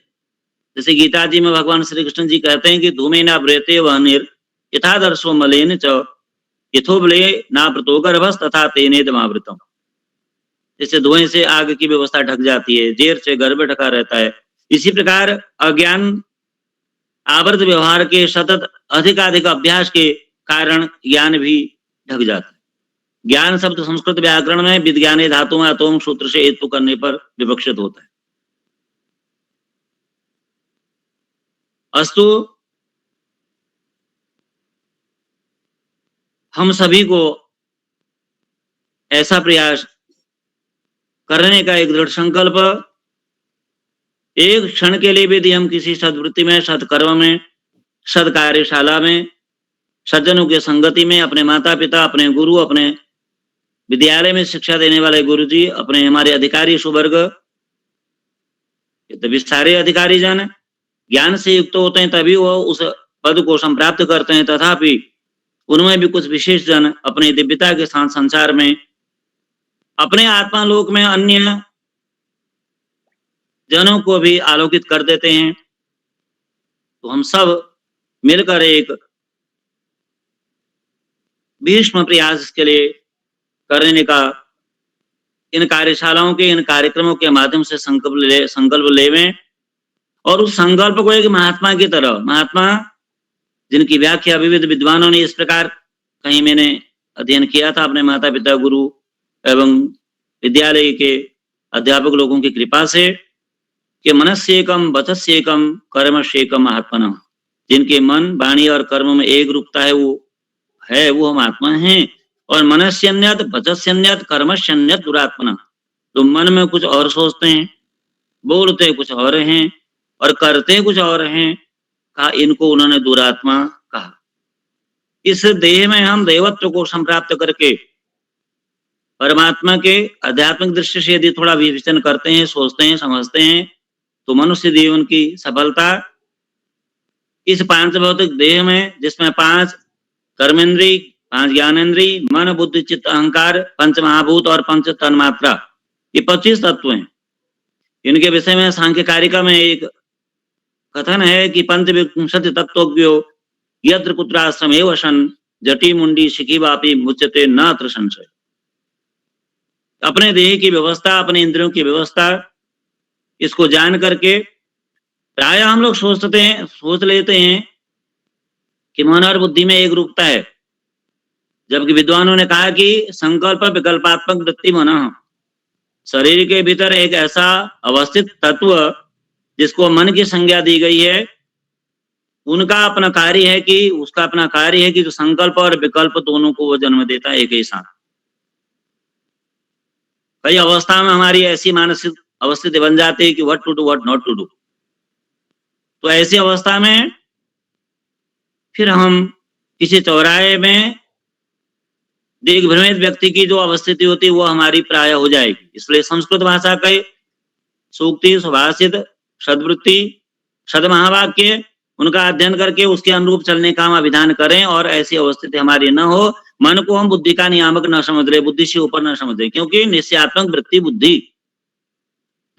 जैसे गीता जी में भगवान श्री कृष्ण जी कहते हैं कि धूमे ना व्रेते वहनिर यथादर्शो मलेन च यथोबले ना व्रतो गर्भस तथा तेनेदमावृतम। जैसे धुएं से आग की व्यवस्था ढक जाती है, जेर से गर्भ ढका रहता है, इसी प्रकार अज्ञान आवृत व्यवहार के सतत अधिकाधिक अभ्यास के कारण ज्ञान भी ढक जाता है। ज्ञान शब्द संस्कृत व्याकरण में विज्ञाने धातु में अतोम सूत्र से हेतु करने पर विवक्षित होता है। अस्तु, हम सभी को ऐसा प्रयास करने का एक दृढ़ संकल्प, एक क्षण के लिए भी यदि हम किसी सद्वृत्ति में, सत्कर्म में, सद कार्यशाला में, सज्जनों के संगति में, अपने माता पिता, अपने गुरु, अपने विद्यालय में शिक्षा देने वाले गुरुजी, अपने हमारे अधिकारी सुवर्ग, तभी सारे अधिकारी जन ज्ञान से युक्त होते हैं, तभी वो उस पद को संप्राप्त करते हैं। तथापि उनमें भी कुछ विशेष जन अपने दिव्यता के साथ संसार में, अपने आत्मा लोक में अन्य जनों को भी आलोकित कर देते हैं। तो हम सब मिलकर एक भीष्म प्रयास के लिए करने का, इन कार्यशालाओं के, इन कार्यक्रमों के माध्यम से संकल्प लेवें, और उस संकल्प को एक महात्मा की तरह, महात्मा जिनकी व्याख्या विविध विद्वानों ने इस प्रकार, कहीं मैंने अध्ययन किया था अपने माता पिता, गुरु एवं विद्यालय के अध्यापक लोगों की कृपा से, कि मनस्येकम वचस्येकम कर्मस्येकम महात्मा। जिनके मन, वाणी और कर्म में एक रूपता है, वो हम आत्मा हैं। और मनस्यन्यत वचस्यन्यत कर्मस्यन्यत दुरात्मना। तो मन में कुछ और सोचते हैं, बोलते कुछ और हैं और करते कुछ और हैं, कहा इनको उन्होंने दुरात्मा कहा। इस देह में हम देवत्व को संप्राप्त करके परमात्मा के आध्यात्मिक दृष्टि से यदि थोड़ा विवेचन करते हैं, सोचते हैं, समझते हैं, तो मनुष्य जीवन की सफलता इस पांच भौतिक देह में, जिसमें 5 कर्मेंद्री, 5 ज्ञानेंद्री, मन बुद्धि चित्त अहंकार, 5 महाभूत और 5 तन्मात्रा, ये 25 तत्व हैं। इनके विषय में सांख्य कारिका में एक कथन है कि 5विंशति तत्वज्ञो यत्र कुत्राश्रमे वसन जटी मुंडी शिखी वापी मुच्यते न अत्र संशय। अपने देह की व्यवस्था, अपने इंद्रियों की व्यवस्था, इसको जान करके प्राय हम लोग सोच लेते हैं कि मन और बुद्धि में एक रूपता है, जबकि विद्वानों ने कहा कि संकल्प विकल्पात्मक वृत्ति मन, शरीर के भीतर एक ऐसा अवस्थित तत्व जिसको मन की संज्ञा दी गई है, उसका अपना कार्य है कि जो संकल्प और विकल्प दोनों को वो जन्म देता है एक ही साथ। कई अवस्था में हमारी ऐसी मानसिक अवस्थिति बन जाती है कि what to do what not to do. तो ऐसी अवस्था में फिर हम किसी चौराहे में दिग्भ्रमित व्यक्ति की जो अवस्थिति होती है वो हमारी प्राय हो जाएगी। इसलिए संस्कृत भाषा के सूक्ति, सुभाषित, सद्वृत्ति, सदमहावाक्य, उनका अध्ययन करके उसके अनुरूप चलने का हम अभिधान करें, और ऐसी अवस्थिति हमारी न हो। मन को हम बुद्धि का नियामक न समझ रहे, बुद्धि से ऊपर न समझ रहे, क्योंकि निश्चयात्मक वृत्ति बुद्धि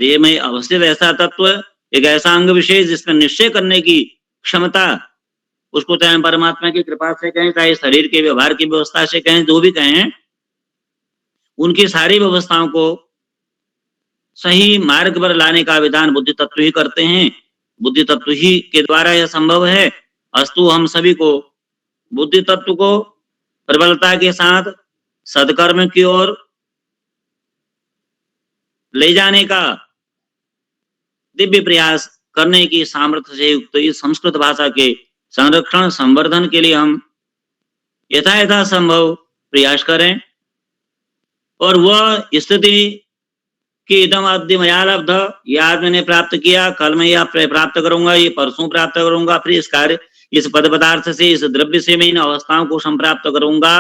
देह में अवस्थित ऐसा तत्व, एक ऐसा अंग विशेष जिसमें निश्चय करने की क्षमता, उसको चाहे परमात्मा की कृपा से कहें, चाहे शरीर के व्यवहार की व्यवस्था से कहें, जो भी कहें, उनकी सारी व्यवस्थाओं को सही मार्ग पर लाने का विधान बुद्धि तत्व ही करते हैं। बुद्धि तत्व ही के द्वारा यह संभव है। अस्तु, हम सभी को बुद्धि तत्व को प्रबलता के साथ सदकर्म की ओर ले जाने का दिव्य प्रयास करने की सामर्थ्य से युक्त इस संस्कृत भाषा के संरक्षण संवर्धन के लिए हम यथा संभव प्रयास करें और वह स्थिति कि इदम अद्य मया लब्ध, ये आज मैंने प्राप्त किया, कल मैं यह प्राप्त करूंगा, ये परसों प्राप्त करूंगा, फिर इस कार्य इस पद पदार्थ से इस द्रव्य से मैं इन अवस्थाओं को संप्राप्त करूंगा।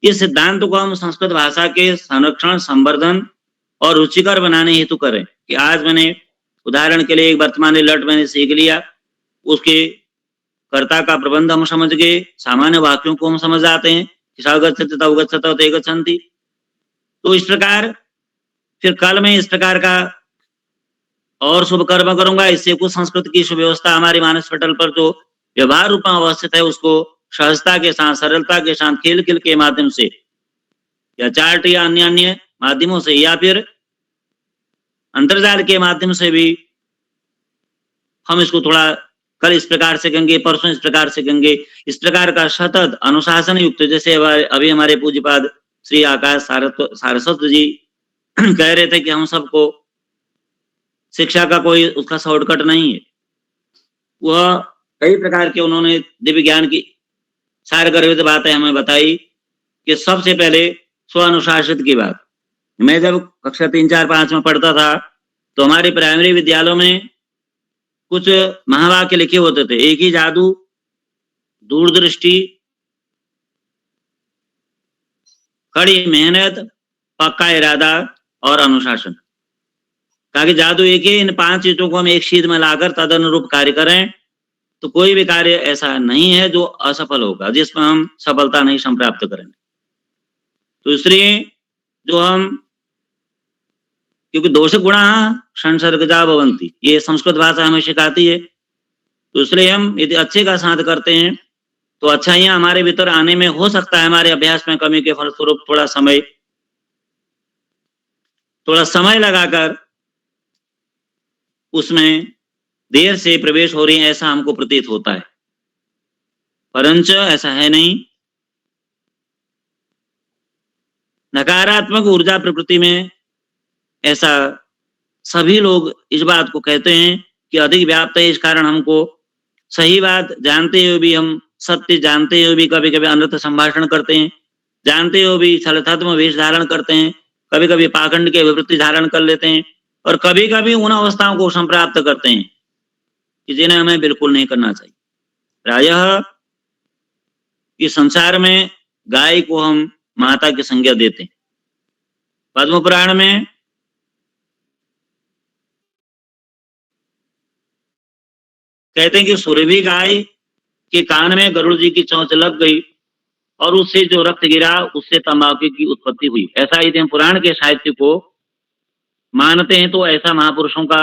इस सिद्धांत को हम संस्कृत भाषा के संरक्षण संवर्धन और रुचिकर बनाने हेतु करें कि आज मैंने उदाहरण के लिए एक वर्तमान लट मैंने सीख लिया, उसके कर्ता का प्रबंध हम समझ गए, सामान्य वाक्यों को हम समझ जाते हैं कि सागच्छति तवगच्छत ते गच्छन्ति। तो इस प्रकार फिर कल मैं इस प्रकार का और शुभ कर्म करूंगा, इससे कुछ संस्कृत की सुव्यवस्था हमारे मानस पटल पर जो व्यवहार रूप में अवस्थित है उसको सहजता के साथ सरलता के साथ खेल के माध्यम से या चार्ट या अन्य माध्यमों से या फिर अंतर्जाल के माध्यम से भी हम इसको थोड़ा कल इस प्रकार से कहेंगे, परसों इस प्रकार से कहेंगे, इस प्रकार का सतत अनुशासन युक्त, जैसे अभी हमारे पूज्यपाद श्री आकाश सारस्वत जी कह रहे थे कि हम सबको शिक्षा का कोई उसका शॉर्टकट नहीं है। वह कई प्रकार के उन्होंने दिव्य ज्ञान की सार गर्भित बातें हमें बताई कि सबसे पहले स्व अनुशासित की बात। मैं जब कक्षा 3, 4, 5 में पढ़ता था तो हमारे प्राइमरी विद्यालयों में कुछ महावाक्य लिखे होते थे, एक ही जादू, दूरदृष्टि, कड़ी मेहनत, पक्का इरादा और अनुशासन। कहा कि जादू एक ही, इन 5 चीजों को हम एक शीट में लाकर तदनुरूप कार्य करें तो कोई भी कार्य ऐसा नहीं है जो असफल होगा, जिसमें हम सफलता नहीं संप्राप्त करेंगे। तो इसलिए जो हम, क्योंकि दोष गुणा संसर्गजा भवन्ति, ये संस्कृत भाषा हमें सिखाती है, तो इसलिए हम यदि अच्छे का साथ करते हैं तो अच्छाइयां हमारे भीतर आने में हो सकता है हमारे अभ्यास में कमी के फलस्वरूप थोड़ा समय लगाकर उसमें देर से प्रवेश हो रही है, ऐसा हमको प्रतीत होता है, परंतु ऐसा है नहीं। नकारात्मक ऊर्जा प्रकृति में ऐसा सभी लोग इस बात को कहते हैं कि अधिक व्याप्त है, इस कारण हमको सही बात जानते हुए भी, हम सत्य जानते हुए भी कभी कभी अनर्थ संभाषण करते हैं, जानते हुए भी छलथत्म वेश धारण करते हैं, कभी कभी पाखंड के विवृत्ति धारण कर लेते हैं और कभी कभी उन अवस्थाओं को संप्राप्त करते हैं कि जिन्हें हमें बिल्कुल नहीं करना चाहिए। प्रायः इस संसार में गाय को हम माता की संज्ञा देते हैं। पद्म पुराण में कहते हैं कि सुरभि गाय के कान में गरुड़ जी की चोंच लग गई और उससे जो रक्त गिरा उससे तंबाकू की उत्पत्ति हुई। ऐसा यदि हम पुराण के साहित्य को मानते हैं तो ऐसा महापुरुषों का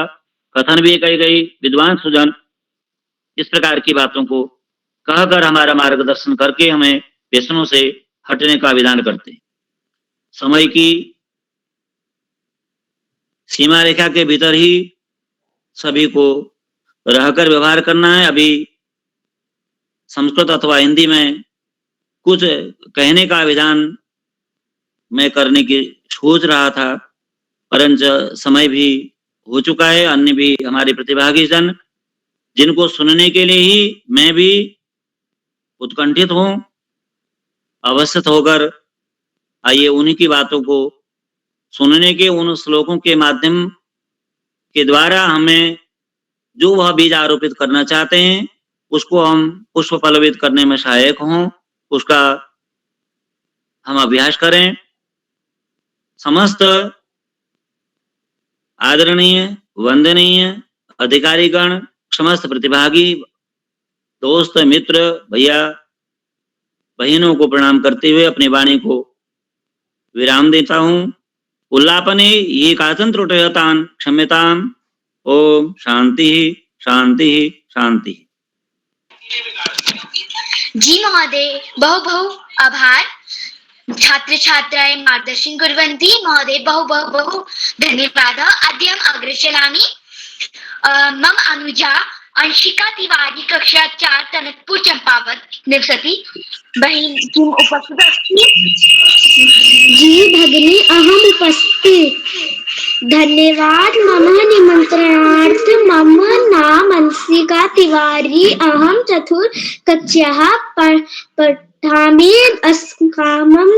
कथन भी कही गई। विद्वान सुजन इस प्रकार की बातों को कहकर हमारा मार्गदर्शन करके हमें व्यसनों से हटने का विधान करते हैं। समय की सीमा रेखा के भीतर ही सभी को रहकर व्यवहार करना है। अभी संस्कृत अथवा हिंदी में कुछ कहने का विधान मैं करने की सोच रहा था, परंतु समय भी हो चुका है। अन्य भी हमारे प्रतिभागी जन जिनको सुनने के लिए ही मैं भी उत्कंठित हूं, अवस्थित होकर आइए उन्हीं की बातों को सुनने के, उन श्लोकों के माध्यम के द्वारा हमें जो वह बीज आरोपित करना चाहते हैं उसको हम पुष्प फलवित करने में सहायक हों, उसका हम अभ्यास करें। समस्त आदरणीय वंदनीय अधिकारीगण, समस्त प्रतिभागी दोस्त मित्र भैया बहनों को प्रणाम करते हुए अपनी वाणी को विराम देता हूं। उल्लापने ये काचन त्रुटयतान क्षम्यताम। ओम शांति शांति शांति। जी महोदय, बहु बहु आभार। छात्र छात्राः मार्गदर्शनं कुर्वन्ति। महोदय बहु बहु बहु धन्यवादः। अद्य अग्रे चलामि। मम अनुजा अंशिका तिवारी कक्षा 4 टनकपुर चंपावत निवसति। बहिन किम् उपस्थिता अस्ति? जी भगिनी, अहम उपस्थित। धन्यवाद मम निमंत्रणार्थ। मम नाम अंशिका तिवारी अहम चतुर्थकक्ष्याः पठामि अस्माकं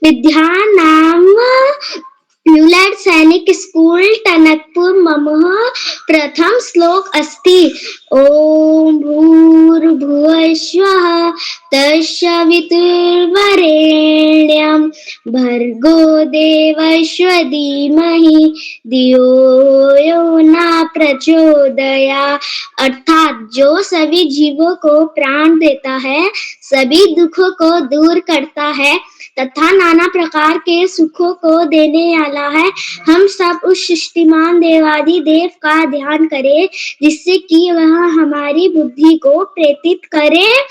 विद्यानाम न्यूलैंड सैनिक स्कूल टनकपुर मम प्रथम श्लोक अस्ति ओम भूर्भुवस्वः तत्सवितुर्वरेण्यं भर्गो देवस्य धीमहि धियो यो न प्रचोदयात्। अर्थात जो सभी जीवों को प्राण देता है, सभी दुखों को दूर करता है तथा नाना प्रकार के सुखों को देने वाला है, हम सब उस सृष्टिमान देवादि देव का ध्यान करें जिससे कि वह हमारी बुद्धि को प्रेरित करे।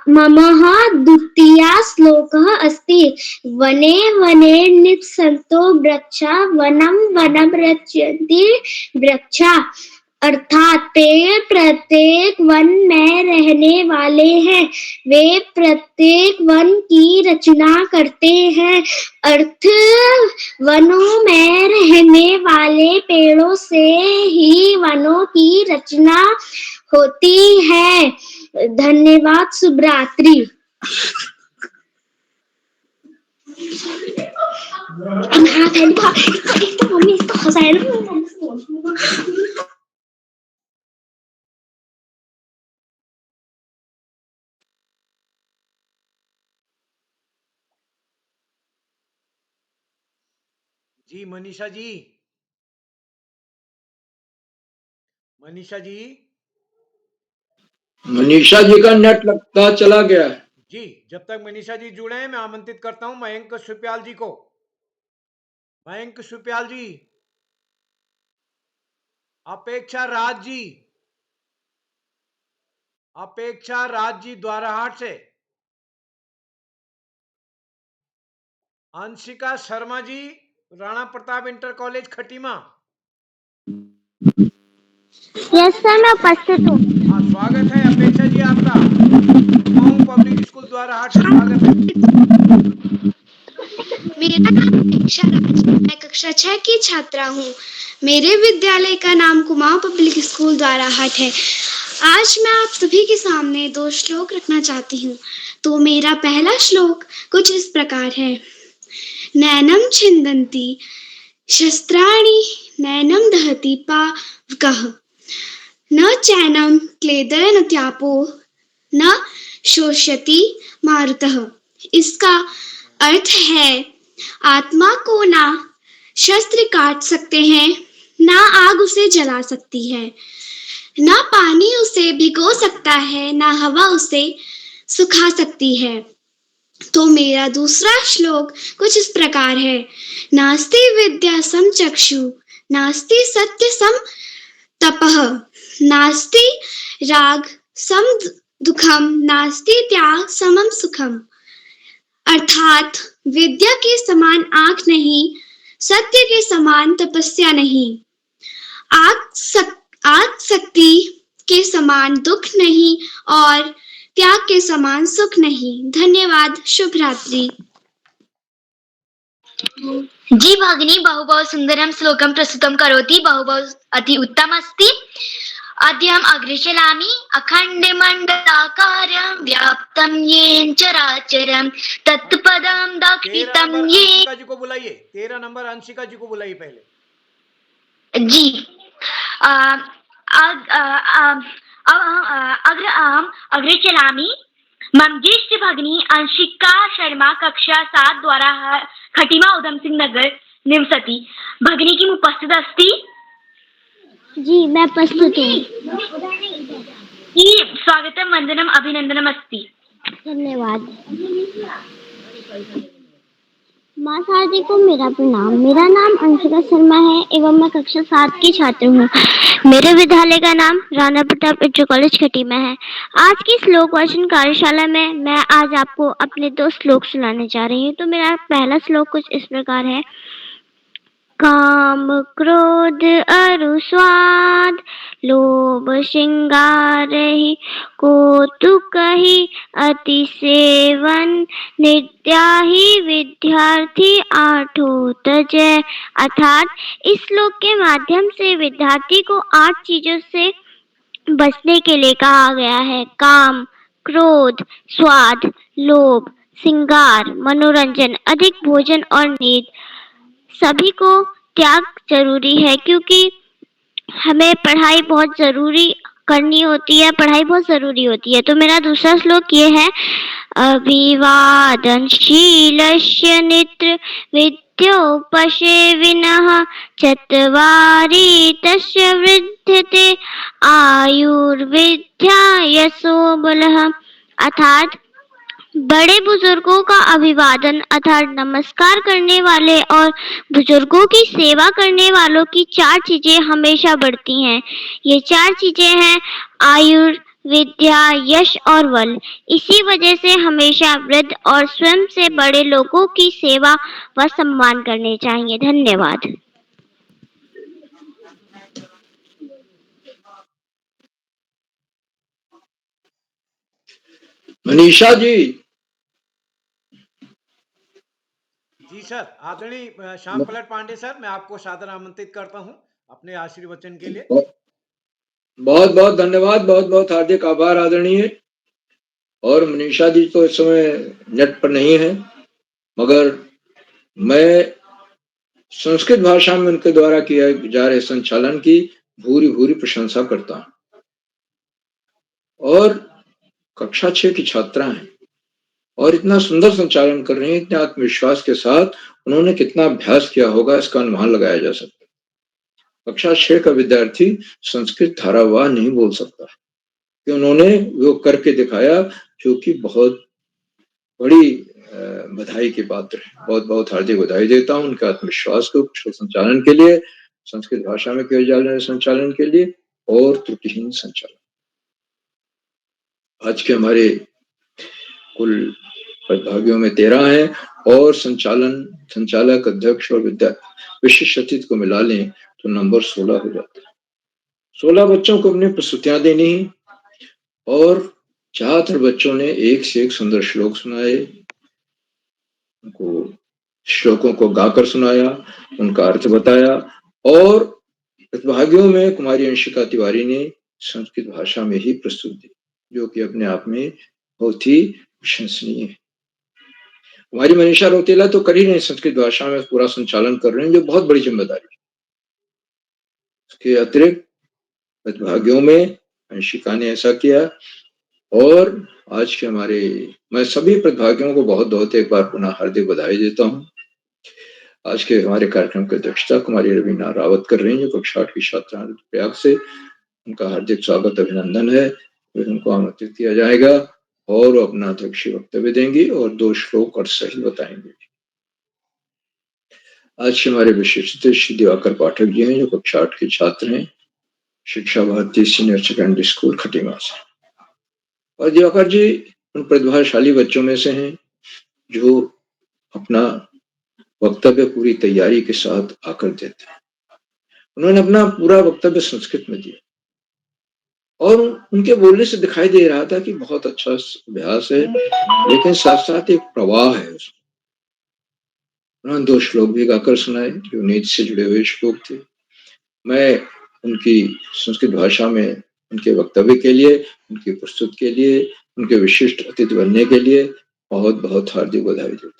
ममः द्वितीया श्लोकः अस्ति वने वने निवसन्तो वृक्षा वनं वनं रचयन्ति वृक्षा। अर्थात पेड़ प्रत्येक वन में रहने वाले हैं, वे प्रत्येक वन की रचना करते हैं। अर्थ वनों में रहने वाले पेड़ों से ही वनों की रचना होती है। धन्यवाद। शुभ रात्रि। जी मनीषा जी, मनीषा जी, मनीषा जी का नेट लगता चला गया है। जी जब तक मनीषा जी जुड़े हैं मैं आमंत्रित करता हूं मयंक सुप्याल जी को। मयंक सुप्याल जी, अपेक्षा राज जी, अपेक्षा राज जी द्वाराहाट से, Anshika Sharma ji Rana Pratap inter college Khatima. Yes sir, मैं उपस्थित हूँ। हाँ स्वागत है अपेक्षा जी आपका पब्लिक स्कूल द्वाराहाट से स्वागत है। मेरा नाम अपेक्षा राज, मैं कक्षा 6 की छात्रा हूँ। मेरे विद्यालय का नाम कुमाऊं पब्लिक स्कूल द्वाराहाट है। आज मैं आप सभी के सामने 2 श्लोक रखना चाहती हूँ। तो मेरा पहला श्लोक कुछ इस प्रकार है। नैनम छिन्दन्ति शस्त्राणि नैनम दहति पावकः न चैनम क्लेदयन्त्यापो न शोषयति मारुतः। इसका अर्थ है आत्मा को ना शस्त्र काट सकते हैं, ना आग उसे जला सकती है, ना पानी उसे भिगो सकता है, ना हवा उसे सुखा सकती है। तो मेरा दूसरा श्लोक कुछ इस प्रकार है। नास्ति विद्या सम चक्षु नास्ति सत्य सम तपः नास्ति राग सम दुखम नास्ति त्याग समम सुखम। अर्थात विद्या के समान आंख नहीं, सत्य के समान तपस्या नहीं, आसक्ति के समान दुख नहीं और त्याग के समान सुख नहीं। धन्यवाद। शुभ रात्रि। जी भगिनी बहु सुंदरम श्लोकम प्रस्तुतं करोति, बहु अति उत्तम अस्ति। अद्यम अग्रे चलामि। अखंड मंडलाकारं व्याप्तं येन चराचरं तत्पदं दक्षितं ये। अंशिका जी को बुलाइए, 13 नंबर अंशिका जी को बुलाइए पहले। जी अग्रे चलामि। मम ज्येष्ठ भगिनी अंशिका शर्मा कक्षा 7 द्वारा खटीमा उधम सिंह नगर निवसति। भगिनी किम् उपस्थित अस्ति? जी मैं उपस्थित हूँ। स्वागतम वंदनम अभिनंदनम अस्ति। धन्यवाद। माँ शारदी को मेरा प्रणाम। मेरा नाम अंशिका शर्मा है एवं मैं कक्षा 7 की छात्र हूँ। मेरे विद्यालय का नाम राणा प्रताप इंटर कॉलेज खटीमा है। आज की श्लोक वाचन कार्यशाला में मैं आज आपको अपने 2 श्लोक सुनाने जा रही हूँ। तो मेरा पहला श्लोक कुछ इस प्रकार है। काम क्रोध अरु स्वाद लोभ श्रृंगार ही कौतुक ही अति सेवन नित्या ही विद्यार्थी आठो तजय। अर्थात इस श्लोक के माध्यम से विद्यार्थी को 8 चीजों से बचने के लिए कहा गया है। काम, क्रोध, स्वाद, लोभ, श्रृंगार, मनोरंजन, अधिक भोजन और नींद सभी को त्याग जरूरी है, क्योंकि हमें पढ़ाई बहुत जरूरी करनी होती है, पढ़ाई बहुत जरूरी होती है। तो मेरा दूसरा श्लोक ये है, अभिवादनशीलस्य नित्र विद्योपसेविनः चत्वारि तस्य वृद्धते आयुर्विद्या यशो बलः। अर्थात बड़े बुजुर्गों का अभिवादन अर्थात नमस्कार करने वाले और बुजुर्गों की सेवा करने वालों की 4 चीजें हमेशा बढ़ती हैं। ये 4 चीजें हैं आयु, विद्या, यश और बल। इसी वजह से हमेशा वृद्ध और स्वयं से बड़े लोगों की सेवा व सम्मान करने चाहिए। धन्यवाद। मनीषा जी। जी सर, आदरणीय श्याम पलट पांडे सर, मैं आपको सादर आमंत्रित करता हूं अपने आशीर्वचन के लिए। बहुत बहुत धन्यवाद, बहुत बहुत हार्दिक आभार आदरणीय। और मनीषा जी तो इस समय नेट पर नहीं है, मगर मैं संस्कृत भाषा में उनके द्वारा किया जा रहे संचालन की भूरी भूरी प्रशंसा करता हूं। और कक्षा 6 की छात्रा हैं और इतना सुंदर संचालन कर रही हैं, इतने आत्मविश्वास के साथ। उन्होंने कितना अभ्यास किया होगा इसका अनुमान लगाया जा सकता है। कक्षा 6 का विद्यार्थी संस्कृत धारावाह नहीं बोल सकता, कि उन्होंने वो करके दिखाया, जो कि बहुत बड़ी बधाई के पात्र है। बहुत बहुत हार्दिक बधाई देता हूं उनके आत्मविश्वास को संचालन के लिए, संस्कृत भाषा में किए जा रहे संचालन के लिए और त्रुटिहीन संचालन। आज के हमारे कुल प्रतिभागियों में 13 हैं और संचालक, अध्यक्ष और विशिष्ट अतिथि को मिला लें तो नंबर 16 हो जाता है। 16 बच्चों को अपनी प्रस्तुतियां देनी है और ज्यादातर बच्चों ने एक से एक सुंदर श्लोक सुनाए, उनको श्लोकों को गाकर सुनाया, उनका अर्थ बताया। और प्रतिभागियों में कुमारी अंशिका तिवारी ने संस्कृत भाषा में ही प्रस्तुत दी, जो कि अपने आप में बहुत ही प्रशंसनीय है। कुमारी मनीषा रौतेला तो कर ही नहीं, संस्कृत भाषा में पूरा संचालन कर रहे हैं, जो बहुत बड़ी जिम्मेदारी है। उसके अतिरिक्त प्रतिभागियों में अंशिका ने ऐसा किया। और आज के मैं सभी प्रतिभागियों को बहुत बहुत एक बार पुनः हार्दिक बधाई देता हूँ। आज के हमारे कार्यक्रम की अध्यक्षता कुमारी रवीना रावत कर रही हैं, जो कक्षा 8 की छात्रा प्रयाग से। उनका हार्दिक स्वागत, अभिनंदन है। उनको आमंत्रित किया जाएगा और वो अपना अध्यक्षीय वक्तव्य देंगी और 2 श्लोक और सही बताएंगे। आज के हमारे विशिष्ट श्री दिवाकर पाठक जी हैं, जो कक्षा 8 के छात्र हैं, Shiksha Bharati senior secondary school Khatima से। और दिवाकर जी उन प्रतिभाशाली बच्चों में से हैं जो अपना वक्तव्य पूरी तैयारी के साथ आकर देते हैं। उन्होंने अपना पूरा वक्तव्य संस्कृत में दिया और उनके बोलने से दिखाई दे रहा था कि बहुत अच्छा अभ्यास है, लेकिन साथ साथ एक प्रवाह है उसमें। उन्होंने 2 श्लोक भी गाकर सुनाए, जो नीति से जुड़े हुए श्लोक थे। मैं उनकी संस्कृत भाषा में उनके वक्तव्य के लिए, उनकी प्रस्तुत के लिए, उनके विशिष्ट अतिथि बनने के लिए बहुत बहुत हार्दिक बधाई देता हूँ।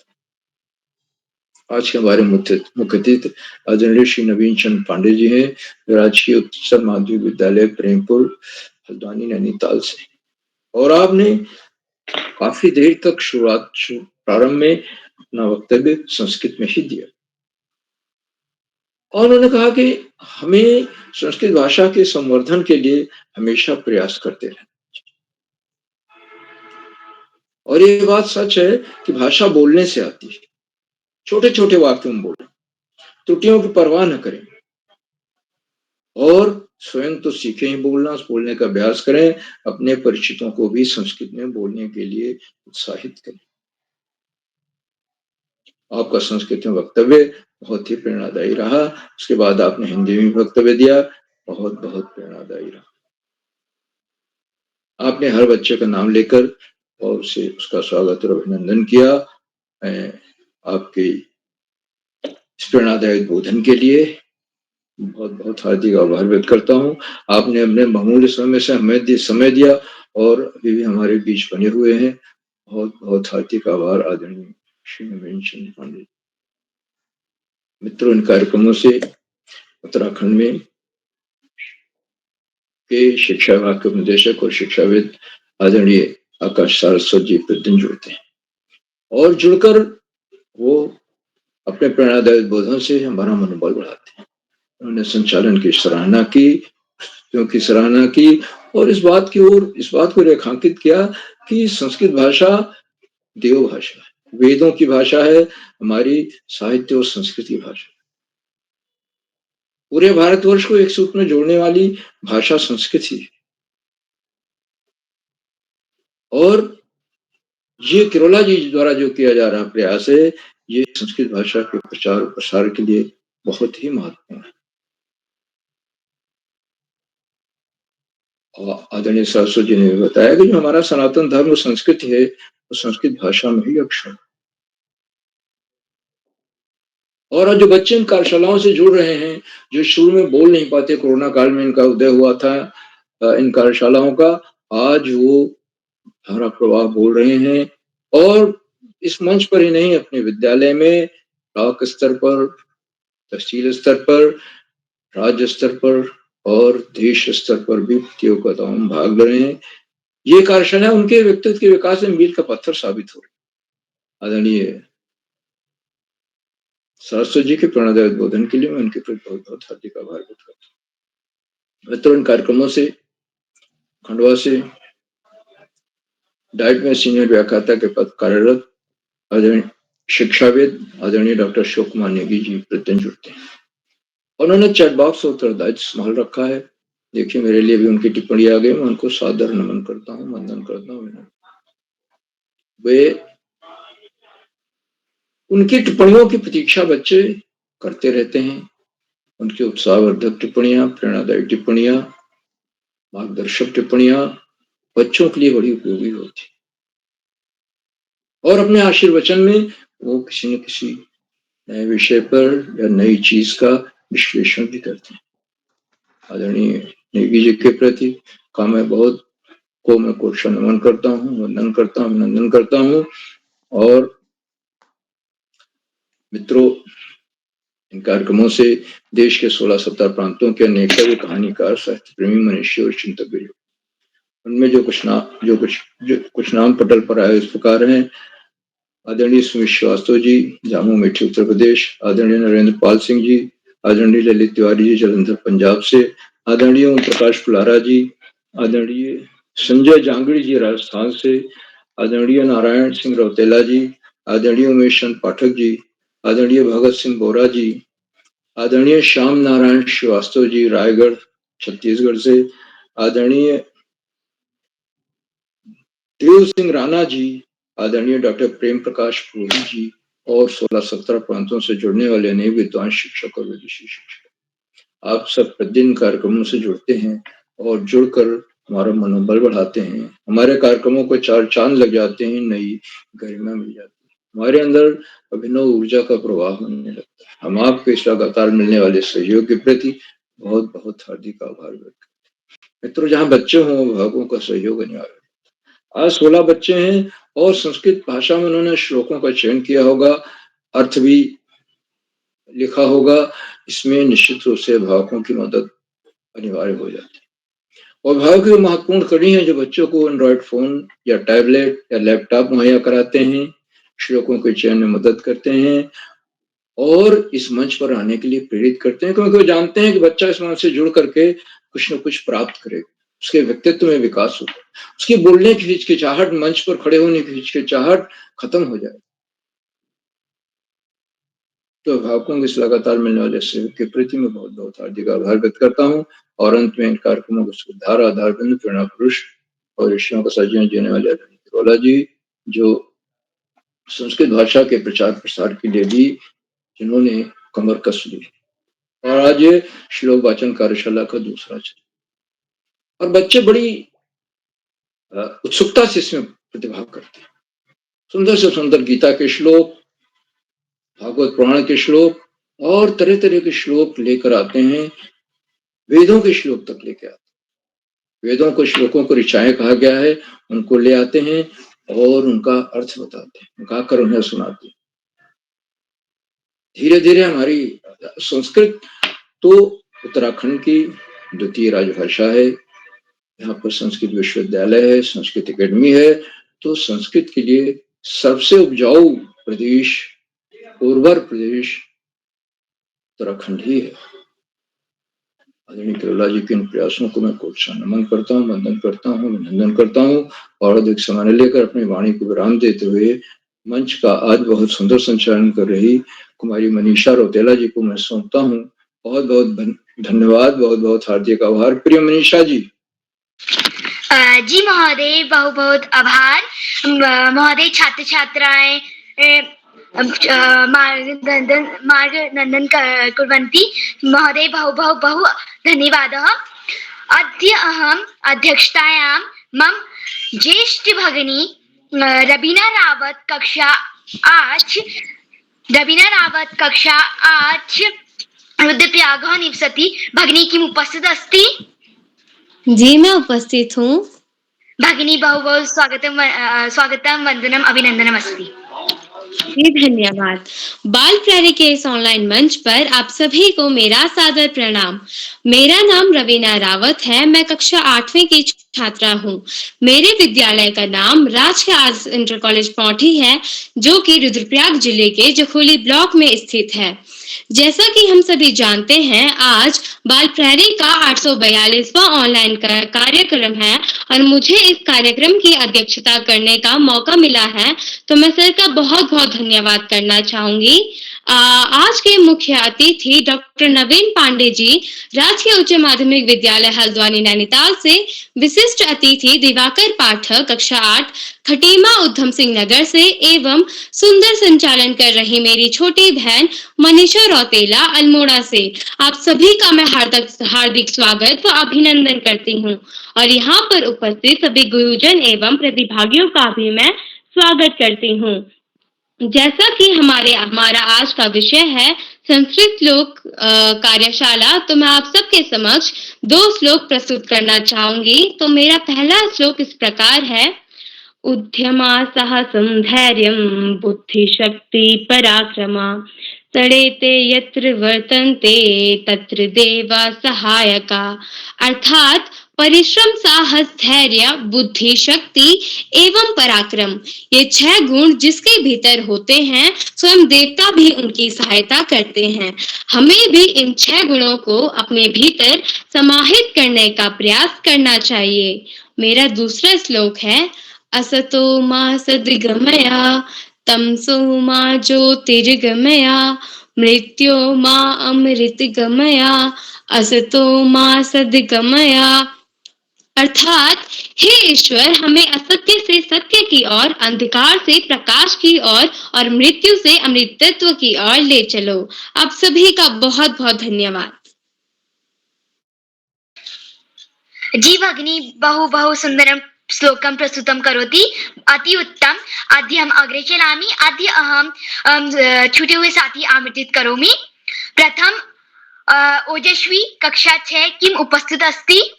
आज के हमारे मुख्य अतिथि आदरणीय श्री नवीन चंद पांडे जी हैं, राजकीय उच्चतर माध्यमिक विद्यालय प्रेमपुर हल्द्वानी नैनीताल से। और आपने काफी देर तक प्रारंभ में अपना वक्तव्य संस्कृत में ही दिया और उन्होंने कहा कि हमें संस्कृत भाषा के संवर्धन के लिए हमेशा प्रयास करते रहना। और ये बात सच है कि भाषा बोलने से आती है। छोटे छोटे वाक्यों में बोलें, त्रुटियों की परवाह न करें और स्वयं तो सीखें ही बोलने का अभ्यास करें। अपने परिचितों को भी संस्कृत में बोलने के लिए उत्साहित करें। आपका संस्कृत में वक्तव्य बहुत ही प्रेरणादायी रहा। उसके बाद आपने हिंदी में वक्तव्य दिया, बहुत बहुत प्रेरणादायी रहा। आपने हर बच्चे का नाम लेकर और उसका स्वागत और अभिनंदन किया। मैं आपके इस प्रेरणादायी बोधन के लिए बहुत बहुत हार्दिक आभार व्यक्त करता हूँ। आपने अपने बहुमूल्य समय से हमें समय दिया और अभी भी हमारे बीच बने हुए हैं। बहुत बहुत हार्दिक आभार आदरणीय श्री नवीन चंद्र पांडे। मित्रों, इन कार्यक्रमों से उत्तराखंड में के शिक्षा विभाग के निदेशक और शिक्षाविद आदरणीय आकाश सारस्वत जी प्रतिदिन जुड़ते हैं और जुड़कर वो अपने प्रेरणादायक बोधों से हमारा मनोबल बढ़ाते हैं। उन्होंने संचालन की सराहना की और इस बात को रेखांकित किया कि संस्कृत भाषा देव भाषा है, वेदों की भाषा है, हमारी साहित्य और संस्कृति भाषा। पूरे भारतवर्ष को एक सूत्र में जोड़ने वाली भाषा संस्कृत ही है। और ये किरोला जी द्वारा जो किया जा रहा प्रयास है, ये संस्कृत भाषा के प्रचार और प्रसार के लिए बहुत ही महत्वपूर्ण है। और आदरणीय सरस्वती जी ने बताया कि जो हमारा सनातन धर्म संस्कृति है, वो संस्कृत भाषा में ही अक्षर। और जो बच्चे इन कार्यशालाओं से जुड़ रहे हैं, जो शुरू में बोल नहीं पाते, कोरोना काल में इनका उदय हुआ था इन कार्यशालाओं का, आज वो धारा प्रवाह बोल रहे हैं और इस मंच पर ही नहीं, अपने विद्यालय में ब्लॉक स्तर पर, तहसील स्तर पर, राज्य स्तर पर और देश स्तर पर भी प्रतियोगिताओं में भाग ले रहे हैं। ये कार्यशाला उनके व्यक्तित्व के विकास में मील का पत्थर साबित हो रही। आदरणीय सरस्वती जी के प्रेरणादायक बोधन के लिए मैं उनके प्रति बहुत बहुत हार्दिक आभार व्यक्त करता हूँ। मित्रों, इन कार्यक्रमों से खंडवा से डाइट में सीनियर व्याख्याता के पद कार्यरत आदरणीय शिक्षाविद आदरणीय डॉक्टर अशोक कुमार नेगी जी प्रतिदिन जुड़ते हैं। उन्होंने चैट बॉक्स और उत्तरदायित्व संभाल रखा है। देखिए, मेरे लिए भी उनकी टिप्पणी आ गई, मैं उनको सादर नमन करता हूँ, वंदन करता हूँ। वे उनकी टिप्पणियों की प्रतीक्षा बच्चे करते रहते हैं। उनकी उत्साहवर्धक टिप्पणियां, प्रेरणादायी टिप्पणियां, मार्गदर्शक टिप्पणियां बच्चों के लिए बड़ी उपयोगी होती और अपने आशीर्वचन में वो किसी न किसी नए विषय पर या नई चीज का विश्लेषण भी करते हैं। आदरणीय नेगी जी के प्रति मैं कोटि नमन करता हूँ, वंदन करता हूँ, अभिनंदन करता हूँ। और मित्रों, इन कार्यक्रमों से देश के 16-17 प्रांतों के अनेक कहानीकार, साहित्य प्रेमी, मनुष्य और चिंतक भी। उनमें जो कुछ नाम पटल पर आए इस प्रकार हैं। आदरणीय सुमित श्रीवास्तव जी, जामू मीठी उत्तर प्रदेश। आदरणीय नरेंद्र पाल सिंह जी। आदरणीय ललित तिवारी जी, जलंधर पंजाब से। आदरणीय ओम प्रकाश फुलारा जी। आदरणीय संजय जांगड़ी जी, राजस्थान से। आदरणीय नारायण सिंह रौतेला जी। आदरणीय उमेश चंद पाठक जी। आदरणीय भगत सिंह बोरा जी। आदरणीय श्याम नारायण श्रीवास्तव जी, रायगढ़ छत्तीसगढ़ से। आदरणीय देव सिंह राणा जी। आदरणीय डॉक्टर प्रेम प्रकाश पुरोहित जी और 16-17 प्रांतों से जुड़ने वाले अनेक विद्वान शिक्षक और विदेशी शिक्षक। आप सब प्रतिदिन कार्यक्रमों से जुड़ते हैं और जुड़कर हमारा मनोबल बढ़ाते हैं। हमारे कार्यक्रमों को 4 चांद लग जाते हैं, नई गरिमा मिल जाती है, हमारे अंदर अभिनव ऊर्जा का प्रवाह होने लगता है। हम आपको इस लगातार मिलने वाले सहयोग के प्रति बहुत बहुत हार्दिक आभार व्यक्त करते हैं। मित्रों, जहाँ बच्चे हों, अभिभावकों का सहयोग अनिवार्य। आज 16 बच्चे हैं और संस्कृत भाषा में उन्होंने श्लोकों का चयन किया होगा, अर्थ भी लिखा होगा। इसमें निश्चित रूप से अभिभावकों की मदद अनिवार्य हो जाती है। अभिभावक की महत्वपूर्ण कड़ी है जो बच्चों को एंड्रॉइड फोन या टैबलेट या लैपटॉप मुहैया कराते हैं, श्लोकों के चयन में मदद करते हैं और इस मंच पर आने के लिए प्रेरित करते हैं, क्योंकि वो जानते हैं कि बच्चा इस मंच से जुड़ करके कुछ न कुछ प्राप्त करेगा, उसके व्यक्तित्व में विकास होगा, उसकी बोलने की हिचकिचाहट, मंच पर खड़े होने की हिचकिचाहट खत्म हो जाए। तो अभिभावकों के लगातार मिलने वाले सहयोग के प्रति मैं बहुत बहुत हार्दिक आभार व्यक्त करता हूँ। और अंत में इन कार्यक्रमों को सुधार आधार बिंदु प्रेरणा पुरुष और ऋषियों का सजीवन जीने वाले किरोला जी, जो संस्कृत भाषा के प्रचार प्रसार के लिए भी जिन्होंने कमर कस ली और आज ये श्लोक वाचन कार्यशाला का दूसरा चरण और बच्चे बड़ी उत्सुकता से इसमें प्रतिभाग करते हैं। सुंदर से सुंदर गीता के श्लोक, भागवत पुराण के श्लोक और तरह तरह के श्लोक लेकर आते हैं, वेदों के श्लोक तक लेके आते हैं। वेदों को श्लोकों को ऋचाएं कहा गया है, उनको ले आते हैं और उनका अर्थ बताते हैं, गाकर उन्हें सुनाते हैं। धीरे धीरे हमारी संस्कृत तो उत्तराखंड की द्वितीय राजभाषा है, यहाँ पर संस्कृत विश्वविद्यालय है, संस्कृत एकेडमी है, तो संस्कृत के लिए सबसे उपजाऊ प्रदेश, उर्वर प्रदेश उत्तराखंड ही है। आदरणीय केरला जी के इन प्रयासों को मैं कोटि नमन करता हूँ, वंदन करता हूँ, अभिनंदन करता हूँ और अधिक समय लेकर अपनी वाणी को विराम देते हुए मंच का आज बहुत सुंदर संचालन कर रही कुमारी मनीषा रौतेला जी को मैं सौंपता हूँ। बहुत बहुत धन्यवाद, बहुत बहुत हार्दिक आभार प्रिय मनीषा जी। जी महोदय, बहुत बहुत आभार महोदय। छात्र छात्राएं मार्गनन्दन कुर्वन्ति महोदय, बहु धन्यवादः। अद्य अहम् अध्यक्षतायां मम ज्येष्ठ भगिनी रवीना रावत कक्षा 8 रुद्रप्रयागः निवसति। भगिनी किम् उपस्थित अस्ति? जी मैं उपस्थित हूँ। भगिनी बहु स्वागतम वंदनम अभिनंदनम अस्ति। जी धन्यवाद। बाल प्रहरी के इस ऑनलाइन मंच पर आप सभी को मेरा सादर प्रणाम। मेरा नाम रवीना रावत है, मैं कक्षा 8वीं की छात्रा हूँ। मेरे विद्यालय का नाम राजकीय आर्ट्स इंटर कॉलेज पौंठी है, जो कि रुद्रप्रयाग जिले के जखोली ब्लॉक में स्थित है। जैसा कि हम सभी जानते हैं, आज बाल प्रहरी का 842वां ऑनलाइन कार्यक्रम है और मुझे इस कार्यक्रम की अध्यक्षता करने का मौका मिला है, तो मैं सर का बहुत बहुत धन्यवाद करना चाहूंगी। आज के मुख्य अतिथि डॉक्टर नवीन पांडे जी, राजकीय उच्च माध्यमिक विद्यालय हल्द्वानी नैनीताल से। विशिष्ट अतिथि दिवाकर पाठक कक्षा 8 खटीमा उधम सिंह नगर से, एवं सुंदर संचालन कर रही मेरी छोटी बहन मनीषा रौतेला अल्मोड़ा से। आप सभी का मैं हार्दिक स्वागत व अभिनंदन करती हूँ और यहाँ पर उपस्थित सभी गुरुजन एवं प्रतिभागियों का भी मैं स्वागत करती हूँ। जैसा कि हमारा आज का विषय है संस्कृत श्लोक कार्यशाला, तो मैं आप सबके समक्ष 2 श्लोक प्रस्तुत करना चाहूंगी। तो मेरा पहला श्लोक इस प्रकार है। उद्यमा साहसं धैर्यं बुद्धिशक्ति पराक्रमा सड़ेते यत्र वर्तन्ते तत्र देवा सहायका। अर्थात परिश्रम, साहस, धैर्य, बुद्धि, शक्ति एवं पराक्रम, ये 6 गुण जिसके भीतर होते हैं, स्वयं देवता भी उनकी सहायता करते हैं। हमें भी इन 6 गुणों को अपने भीतर समाहित करने का प्रयास करना चाहिए। मेरा दूसरा श्लोक है। असतो मा सद्गमया तमसो मा ज्योतिर्गमया मृत्यो मा अमृतगमया असतो मा सद्गमया। अर्थात हे ईश्वर, हमें असत्य से सत्य की ओर, अंधकार से प्रकाश की ओर और मृत्यु से अमृतत्व की ओर ले चलो। आप सभी का बहुत बहुत धन्यवाद। जी भगिनी, बहु सुंदरम श्लोकं प्रस्तुतं करोति, अति उत्तम। अद्य अग्रे चलामि। अद्य अहं छूटे हुए साथी आमंत्रित करोमि। प्रथम ओजस्वी कक्षा 6 किम उपस्थित अस्ति?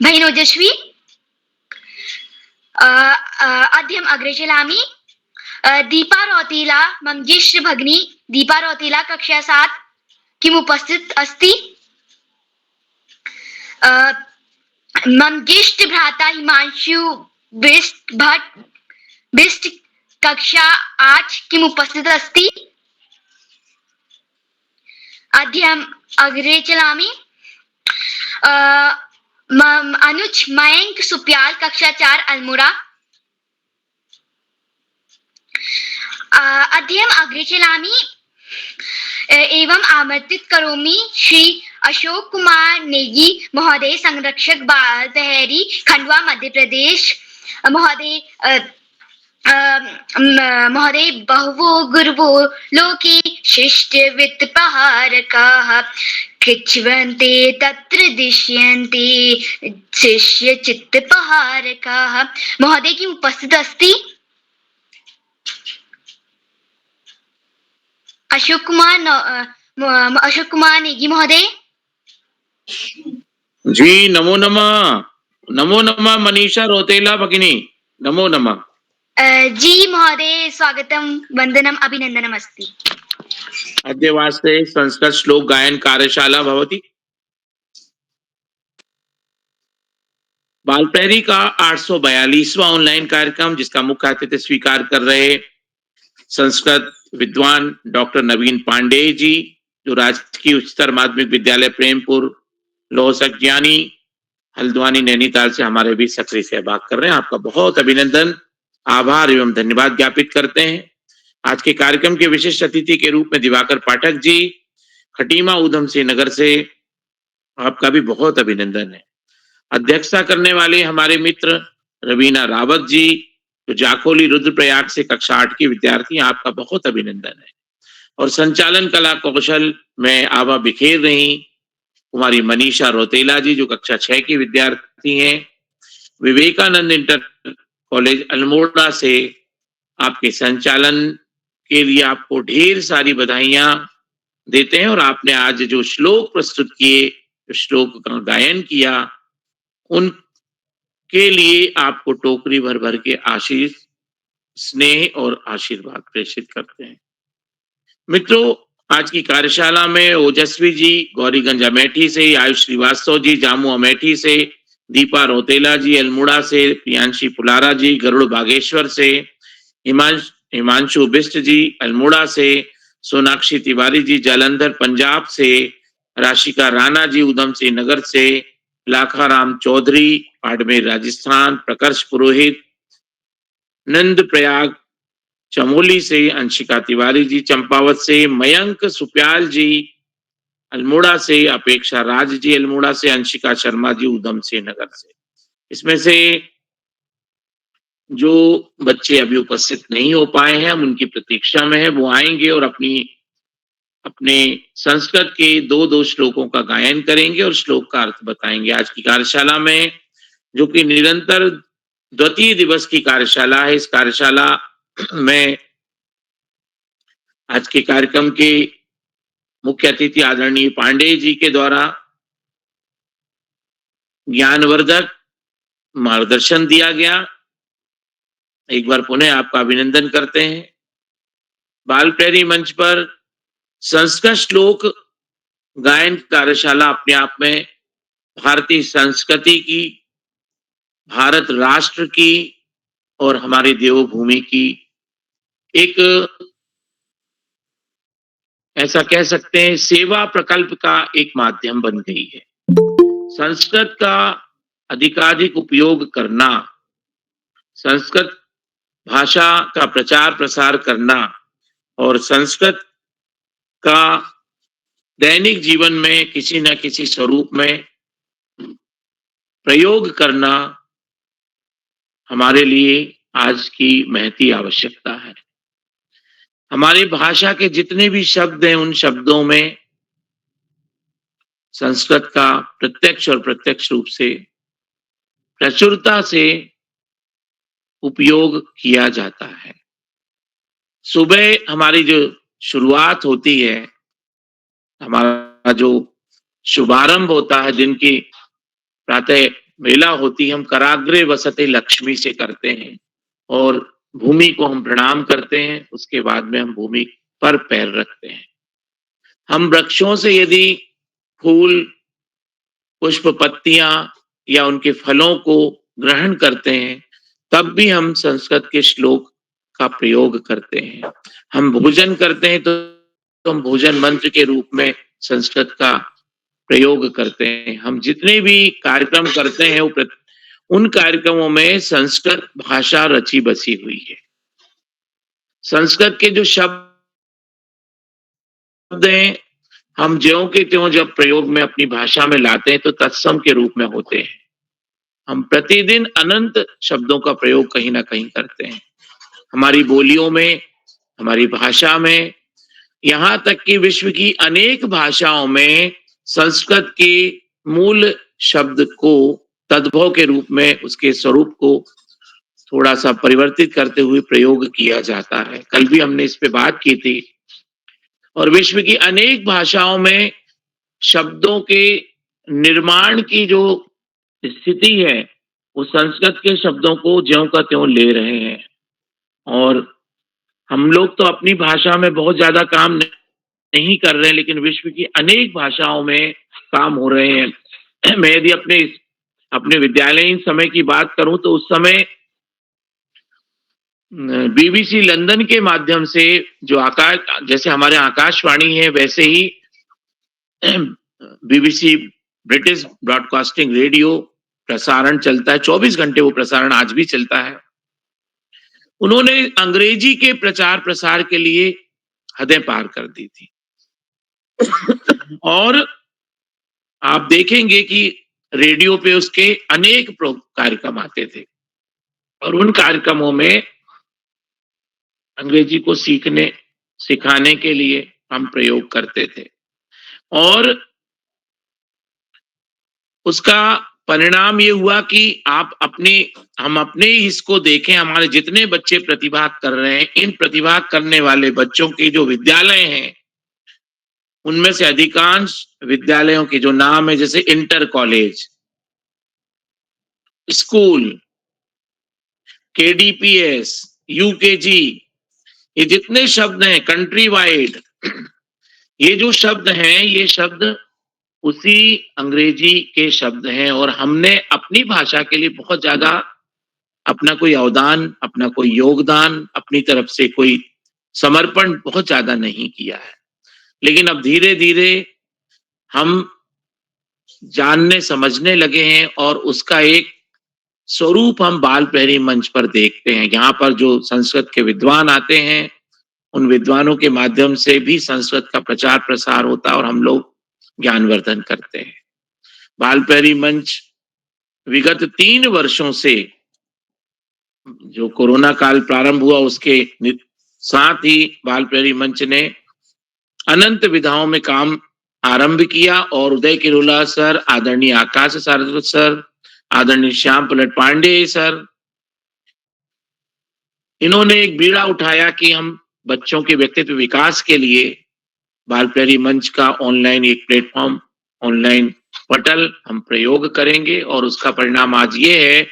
बहिन ओजस्वी। अद्य अग्रे चलामि। दीपा रौतेला, मम ज्येष्ठ भगिनी दीपा रौतेला कक्षा 7 किम उपस्थित अस्ति? मम ज्येष्ठ भ्राता हिमांशु बिष्ट कक्षा 8 किम उपस्थित अस्ति? अद्य अग्रे चलामि। अनुज मयंक सुप्याल कक्षा 4 अल्मोड़ा। अद्य अग्रे चलामि एवं आमंत्रित करोमि श्री अशोक कुमार नेगी महोदय, संरक्षक बाल प्रहरी खंडवा मध्य प्रदेश। महोदय बहुवो गुरुवो लोके शिष्ट वित्त पहारकाः कृच्छ्वन्ते तत्र दिश्यन्ते शिष्य चित्त पहारकाः। महोदय किम् उपस्थित अस्ति? अशोक कुमार नेगी महोदय। जी नमो नमः मनीषा रोतेला भगिनी, नमो नमः। जी महोदय, स्वागतम वंदनम अभिनंदनम अस्ति। अद्य वास्ते संस्कृत श्लोक गायन कार्यशाला भवति। बालप्रहरी का 842वां ऑनलाइन कार्यक्रम, जिसका मुख्य अतिथि स्वीकार कर रहे संस्कृत विद्वान डॉक्टर नवीन पांडे जी, जो राजकीय उच्चतर माध्यमिक विद्यालय प्रेमपुर लोहसज्ञानी हल्द्वानी नैनीताल से हमारे बीच सक्रिय सहभाग कर रहे हैं। आपका बहुत अभिनंदन, आभार एवं धन्यवाद ज्ञापित करते हैं। आज के कार्यक्रम के विशिष्ट अतिथि के रूप में दिवाकर पाठक जी, खटीमा ऊधम सिंह नगर से, आपका भी बहुत अभिनंदन है। अध्यक्षता करने वाले हमारे मित्र रवीना रावत जी, जो जाखोली रुद्रप्रयाग से कक्षा 8 की विद्यार्थी, आपका बहुत अभिनंदन है। और संचालन कला कौशल में आभा बिखेर रही कुमारी मनीषा रोतेला जी, जो कक्षा 6 की विद्यार्थी हैं, विवेकानंद इंटर कॉलेज अल्मोड़ा से। आपके संचालन के लिए आपको ढेर सारी बधाइयां देते हैं। और आपने आज जो श्लोक प्रस्तुत किए, जो श्लोक का गायन किया, उनके लिए आपको टोकरी भर भर के आशीष, स्नेह और आशीर्वाद प्रेषित करते हैं। मित्रों, आज की कार्यशाला में ओजस्वी जी गौरीगंज अमेठी से, आयुष श्रीवास्तव जी जामू अमेठी से, दीपा रोतेला जी अल्मोड़ा से, प्रियांशी पुलारा जी गरुड़ बागेश्वर से, हिमांशु बिष्ट जी अल्मोड़ा से, सोनाक्षी तिवारी जी जालंधर पंजाब से, राशिका राणा जी ऊधम सिंह नगर से, लाखाराम चौधरी बाड़मेर राजस्थान, प्रकर्ष पुरोहित नंद प्रयाग चमोली से, अंशिका तिवारी जी चंपावत से, मयंक सुप्याल जी अल्मोड़ा से, अपेक्षा राज जी अल्मोड़ा से, अंशिका शर्मा जी ऊधम सिंह नगर से। इसमें से जो बच्चे अभी उपस्थित नहीं हो पाए हैं, हम उनकी प्रतीक्षा में है, वो आएंगे और अपने संस्कृत के 2 श्लोकों का गायन करेंगे और श्लोक का अर्थ बताएंगे। आज की कार्यशाला में, जो कि निरंतर द्वितीय दिवस की कार्यशाला है, इस कार्यशाला में आज के कार्यक्रम के मुख्य अतिथि आदरणीय पांडे जी के द्वारा ज्ञानवर्धक मार्गदर्शन दिया गया। एक बार पुनः आपका अभिनंदन करते हैं। बालप्रहरी मंच पर संस्कृत श्लोक गायन कार्यशाला अपने आप में भारतीय संस्कृति की, भारत राष्ट्र की और हमारी देवभूमि की एक, ऐसा कह सकते हैं, सेवा प्रकल्प का एक माध्यम बन गई है। संस्कृत का अधिकाधिक उपयोग करना, संस्कृत भाषा का प्रचार प्रसार करना और संस्कृत का दैनिक जीवन में किसी न किसी स्वरूप में प्रयोग करना हमारे लिए आज की महती आवश्यकता है। हमारी भाषा के जितने भी शब्द हैं, उन शब्दों में संस्कृत का प्रत्यक्ष और प्रत्यक्ष रूप से प्रचुरता से उपयोग किया जाता है। सुबह हमारी जो शुरुआत होती है, हमारा जो शुभारंभ होता है, दिन की प्रातः वेला होती है, हम कराग्रे वसते लक्ष्मी से करते हैं और भूमि को हम प्रणाम करते हैं। उसके बाद में हम भूमि पर पैर रखते हैं। हम वृक्षों से यदि फूल, पुष्प, पत्तियां या उनके फलों को ग्रहण करते हैं, तब भी हम संस्कृत के श्लोक का प्रयोग करते हैं। हम भोजन करते हैं तो हम भोजन मंत्र के रूप में संस्कृत का प्रयोग करते हैं। हम जितने भी कार्यक्रम करते हैं, उन कार्यक्रमों में संस्कृत भाषा रची बसी हुई है। संस्कृत के जो शब्द हैं, हम ज्यों के त्यों जब प्रयोग में अपनी भाषा में लाते हैं तो तत्सम के रूप में होते हैं। हम प्रतिदिन अनंत शब्दों का प्रयोग कहीं ना कहीं करते हैं, हमारी बोलियों में, हमारी भाषा में, यहाँ तक कि विश्व की अनेक भाषाओं में संस्कृत के मूल शब्द को तद्भव के रूप में, उसके स्वरूप को थोड़ा सा परिवर्तित करते हुए प्रयोग किया जाता है। कल भी हमने इस पे बात की थी। और विश्व की अनेक भाषाओं में शब्दों के निर्माण की जो स्थिति है वो संस्कृत के शब्दों को ज्यों का त्यों ले रहे हैं। और हम लोग तो अपनी भाषा में बहुत ज्यादा काम नहीं कर रहे हैं, लेकिन विश्व की अनेक भाषाओं में काम हो रहे हैं। मैं यदि अपने विद्यालयीन समय की बात करूं तो उस समय बीबीसी लंदन के माध्यम से जो जैसे हमारे आकाशवाणी है वैसे ही बीबीसी ब्रिटिश ब्रॉडकास्टिंग रेडियो प्रसारण चलता है, 24 घंटे वो प्रसारण आज भी चलता है। उन्होंने अंग्रेजी के प्रचार प्रसार के लिए हदें पार कर दी थी। और आप देखेंगे कि रेडियो पे उसके अनेक कार्यक्रम आते थे और उन कार्यक्रमों में अंग्रेजी को सिखाने के लिए हम प्रयोग करते थे। और उसका परिणाम ये हुआ कि हम अपने इसको देखें, हमारे जितने बच्चे प्रतिभा कर रहे हैं, इन प्रतिभा करने वाले बच्चों के जो विद्यालय हैं उनमें से अधिकांश विद्यालयों के जो नाम है जैसे inter college, school, KDPS, UKG, ये जितने शब्द हैं, कंट्री वाइड, ये जो शब्द हैं ये शब्द उसी अंग्रेजी के शब्द हैं। और हमने अपनी भाषा के लिए बहुत ज्यादा अपना कोई अवदान, अपना कोई योगदान, अपनी तरफ से कोई समर्पण बहुत ज्यादा नहीं किया है। लेकिन अब धीरे धीरे हम जानने समझने लगे हैं और उसका एक स्वरूप हम बाल प्रहरी मंच पर देखते हैं। यहाँ पर जो संस्कृत के विद्वान आते हैं उन विद्वानों के माध्यम से भी संस्कृत का प्रचार प्रसार होता है और हम लोग ज्ञानवर्धन करते हैं। बाल प्रहरी मंच विगत 3 वर्षों से, जो कोरोना काल प्रारंभ हुआ उसके साथ ही बाल प्रहरी मंच ने अनंत विधाओं में काम आरंभ किया और उदय किरोला सर, आदरणीय आकाश सारस्वत सर, आदरणीय श्याम पलट पांडे सर, इन्होंने एक बीड़ा उठाया कि हम बच्चों के व्यक्तित्व विकास के लिए बाल प्रहरी मंच का ऑनलाइन एक प्लेटफॉर्म, ऑनलाइन पटल हम प्रयोग करेंगे। और उसका परिणाम आज ये है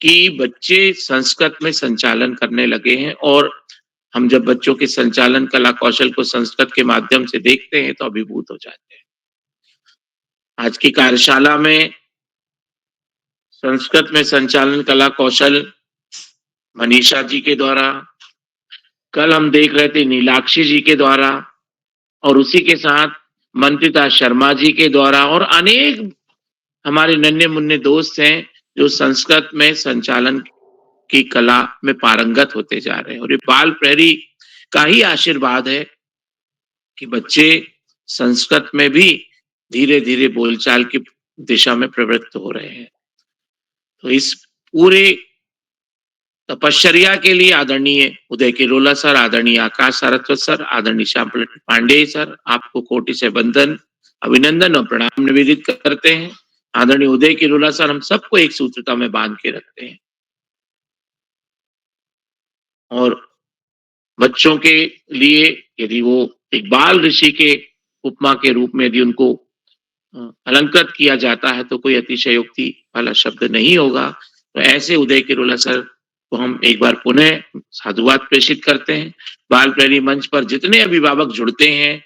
कि बच्चे संस्कृत में संचालन करने लगे हैं और हम जब बच्चों के संचालन कला कौशल को संस्कृत के माध्यम से देखते हैं तो अभिभूत हो जाते हैं। आज की कार्यशाला में संस्कृत में संचालन कला कौशल मनीषा जी के द्वारा, कल हम देख रहे थे नीलाक्षी जी के द्वारा, और उसी के साथ मंत्रिता शर्मा जी के द्वारा, और अनेक हमारे नन्हे मुन्ने दोस्त हैं जो संस्कृत में संचालन की कला में पारंगत होते जा रहे हैं। और ये बाल प्रहरी का ही आशीर्वाद है कि बच्चे संस्कृत में भी धीरे धीरे बोलचाल की दिशा में प्रवृत्त हो रहे हैं। तो इस पूरे तपश्चर्या के लिए आदरणीय उदय किरोला सर, आदरणीय आकाश सारस्वत सर, आदरणीय श्याम पलट पांडे सर, आपको कोटि से वंदन, अभिनंदन और प्रणाम निवेदित करते हैं। आदरणीय उदय किरोला सर हम सबको एक सूत्रता में बांध के रखते हैं और बच्चों के लिए यदि वो एक बाल ऋषि के उपमा के रूप में यदि उनको अलंकृत किया जाता है तो कोई अतिशयोक्ति वाला शब्द नहीं होगा। तो ऐसे उदय किरोला सर को हम एक बार पुनः साधुवाद प्रेषित करते हैं। बाल प्रहरी मंच पर जितने अभिभावक जुड़ते हैं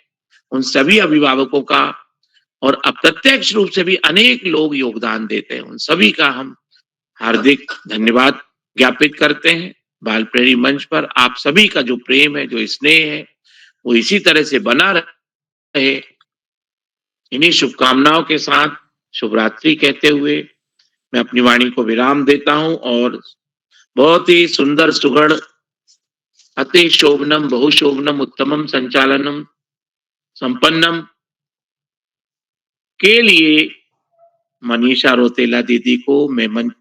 उन सभी अभिभावकों का, और अप्रत्यक्ष रूप से भी अनेक लोग योगदान देते हैं, उन सभी का हम हार्दिक धन्यवाद ज्ञापित करते हैं। बाल प्रहरी मंच पर आप सभी का जो प्रेम है, जो स्नेह है, वो इसी तरह से बना रहे। इन्हीं शुभकामनाओं के साथ शुभरात्रि कहते हुए मैं अपनी वाणी को विराम देता हूं और बहुत ही सुंदर सुगढ़ अति शोभनम बहुशोभनम उत्तमम संचालनम संपन्नम के लिए मनीषा रोतेला दीदी को मैं मंच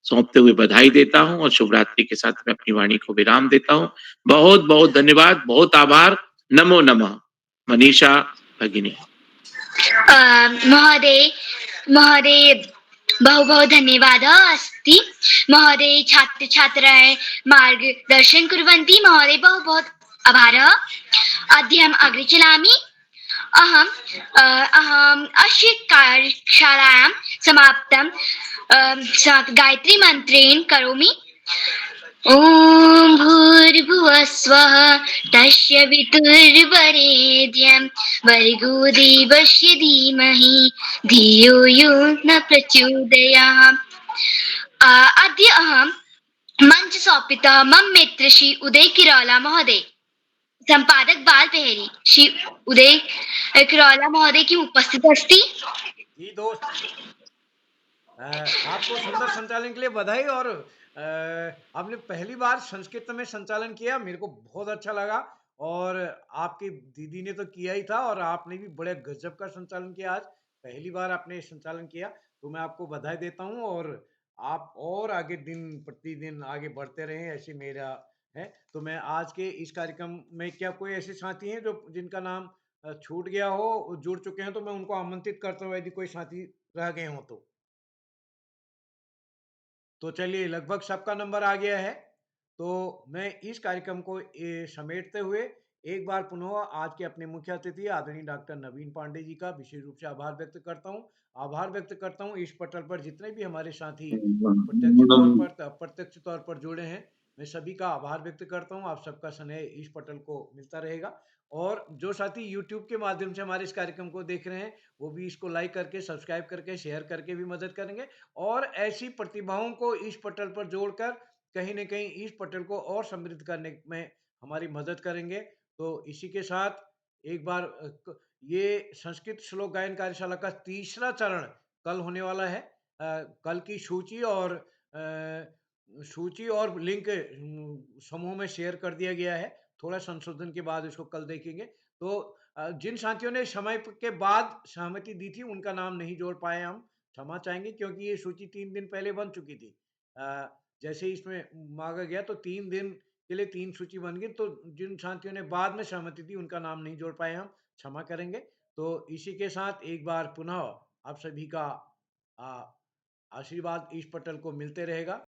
सौंपते हुए बधाई देता हूं और शुभरात्रि के साथ मैं अपनी वाणी को विराम देता हूं। बहुत बहुत धन्यवाद, बहुत आभार, नमो नमः। मनीषा भगिनी। महोदय बहु बहु धन्यवादः अस्ति। महोदय छात्र छात्राः मार्गदर्शन कुर्वन्ति, महोदय बहु बहुत आभारः। अध्ययनम् अग्रे चलामि। अहम् अस्य कार्यशालायां समाप्तं गायत्री मन्त्रेण करोमि। ॐ भूर्भुवः स्वः तस्य वितुर्वरेण्यं भर्गो देवस्य धीमहि धियो यो न प्रचोदयात्। अद्य अहं मंच सौंपितः मम मित्र श्री उदय किरौला महोदय, संपादक बाल प्रहरी श्री उदय किरौला महोदय की उपस्थित अस्ति। जी दोस्त, आपको सुंदर संचालन के लिए बधाई। और आपने पहली बार संस्कृत में संचालन किया, मेरे को बहुत अच्छा लगा। और आपकी दीदी ने तो किया ही था, और आपने भी बड़े गजब का संचालन किया। आज पहली बार आपने संचालन किया, तो मैं आपको बधाई देता हूँ। और आप और आगे दिन प्रतिदिन आगे बढ़ते रहें, ऐसे मेरा है। तो मैं आज के इस कार्यक्रम में, क्या कोई ऐसे साथी हैं जो जिनका नाम छूट गया हो, जुड़ चुके हैं, तो मैं उनको आमंत्रित करता हूँ यदि कोई साथी रह गए हों तो चलिए, लगभग सबका नंबर आ गया है। तो मैं इस कार्यक्रम को समेटते हुए एक बार पुनः आज के अपने मुख्य अतिथि आदरणीय डॉक्टर नवीन पांडे जी का विशेष रूप से आभार व्यक्त करता हूँ। आभार व्यक्त करता हूँ इस पटल पर जितने भी हमारे साथी प्रत्यक्ष तौर पर अप्रत्यक्ष तौर पर जुड़े हैं, मैं सभी का आभार व्यक्त करता हूँ। आप सबका स्नेह इस पटल को मिलता रहेगा। और जो साथी यूट्यूब के माध्यम से हमारे इस कार्यक्रम को देख रहे हैं, वो भी इसको लाइक करके, सब्सक्राइब करके, शेयर करके भी मदद करेंगे। और ऐसी प्रतिभाओं को इस पटल पर जोड़कर कहीं न कहीं इस पटल को और समृद्ध करने में हमारी मदद करेंगे। तो इसी के साथ एक बार ये संस्कृत श्लोक गायन कार्यशाला का तीसरा चरण कल होने वाला है। कल की सूची और लिंक समूह में शेयर कर दिया गया है। थोड़ा संशोधन के बाद इसको कल देखेंगे। तो जिन साथियों ने समय के बाद सहमति दी थी, उनका नाम नहीं जोड़ पाए हम, क्षमा चाहेंगे, क्योंकि ये सूची 3 दिन पहले बन चुकी थी। जैसे ही इसमें मांगा गया तो 3 दिन के लिए 3 सूची बन गई। तो जिन साथियों ने बाद में सहमति दी, उनका नाम नहीं जोड़ पाए हम, क्षमा करेंगे। तो इसी के साथ एक बार पुनः आप सभी का आशीर्वाद इस पटल को मिलते रहेगा।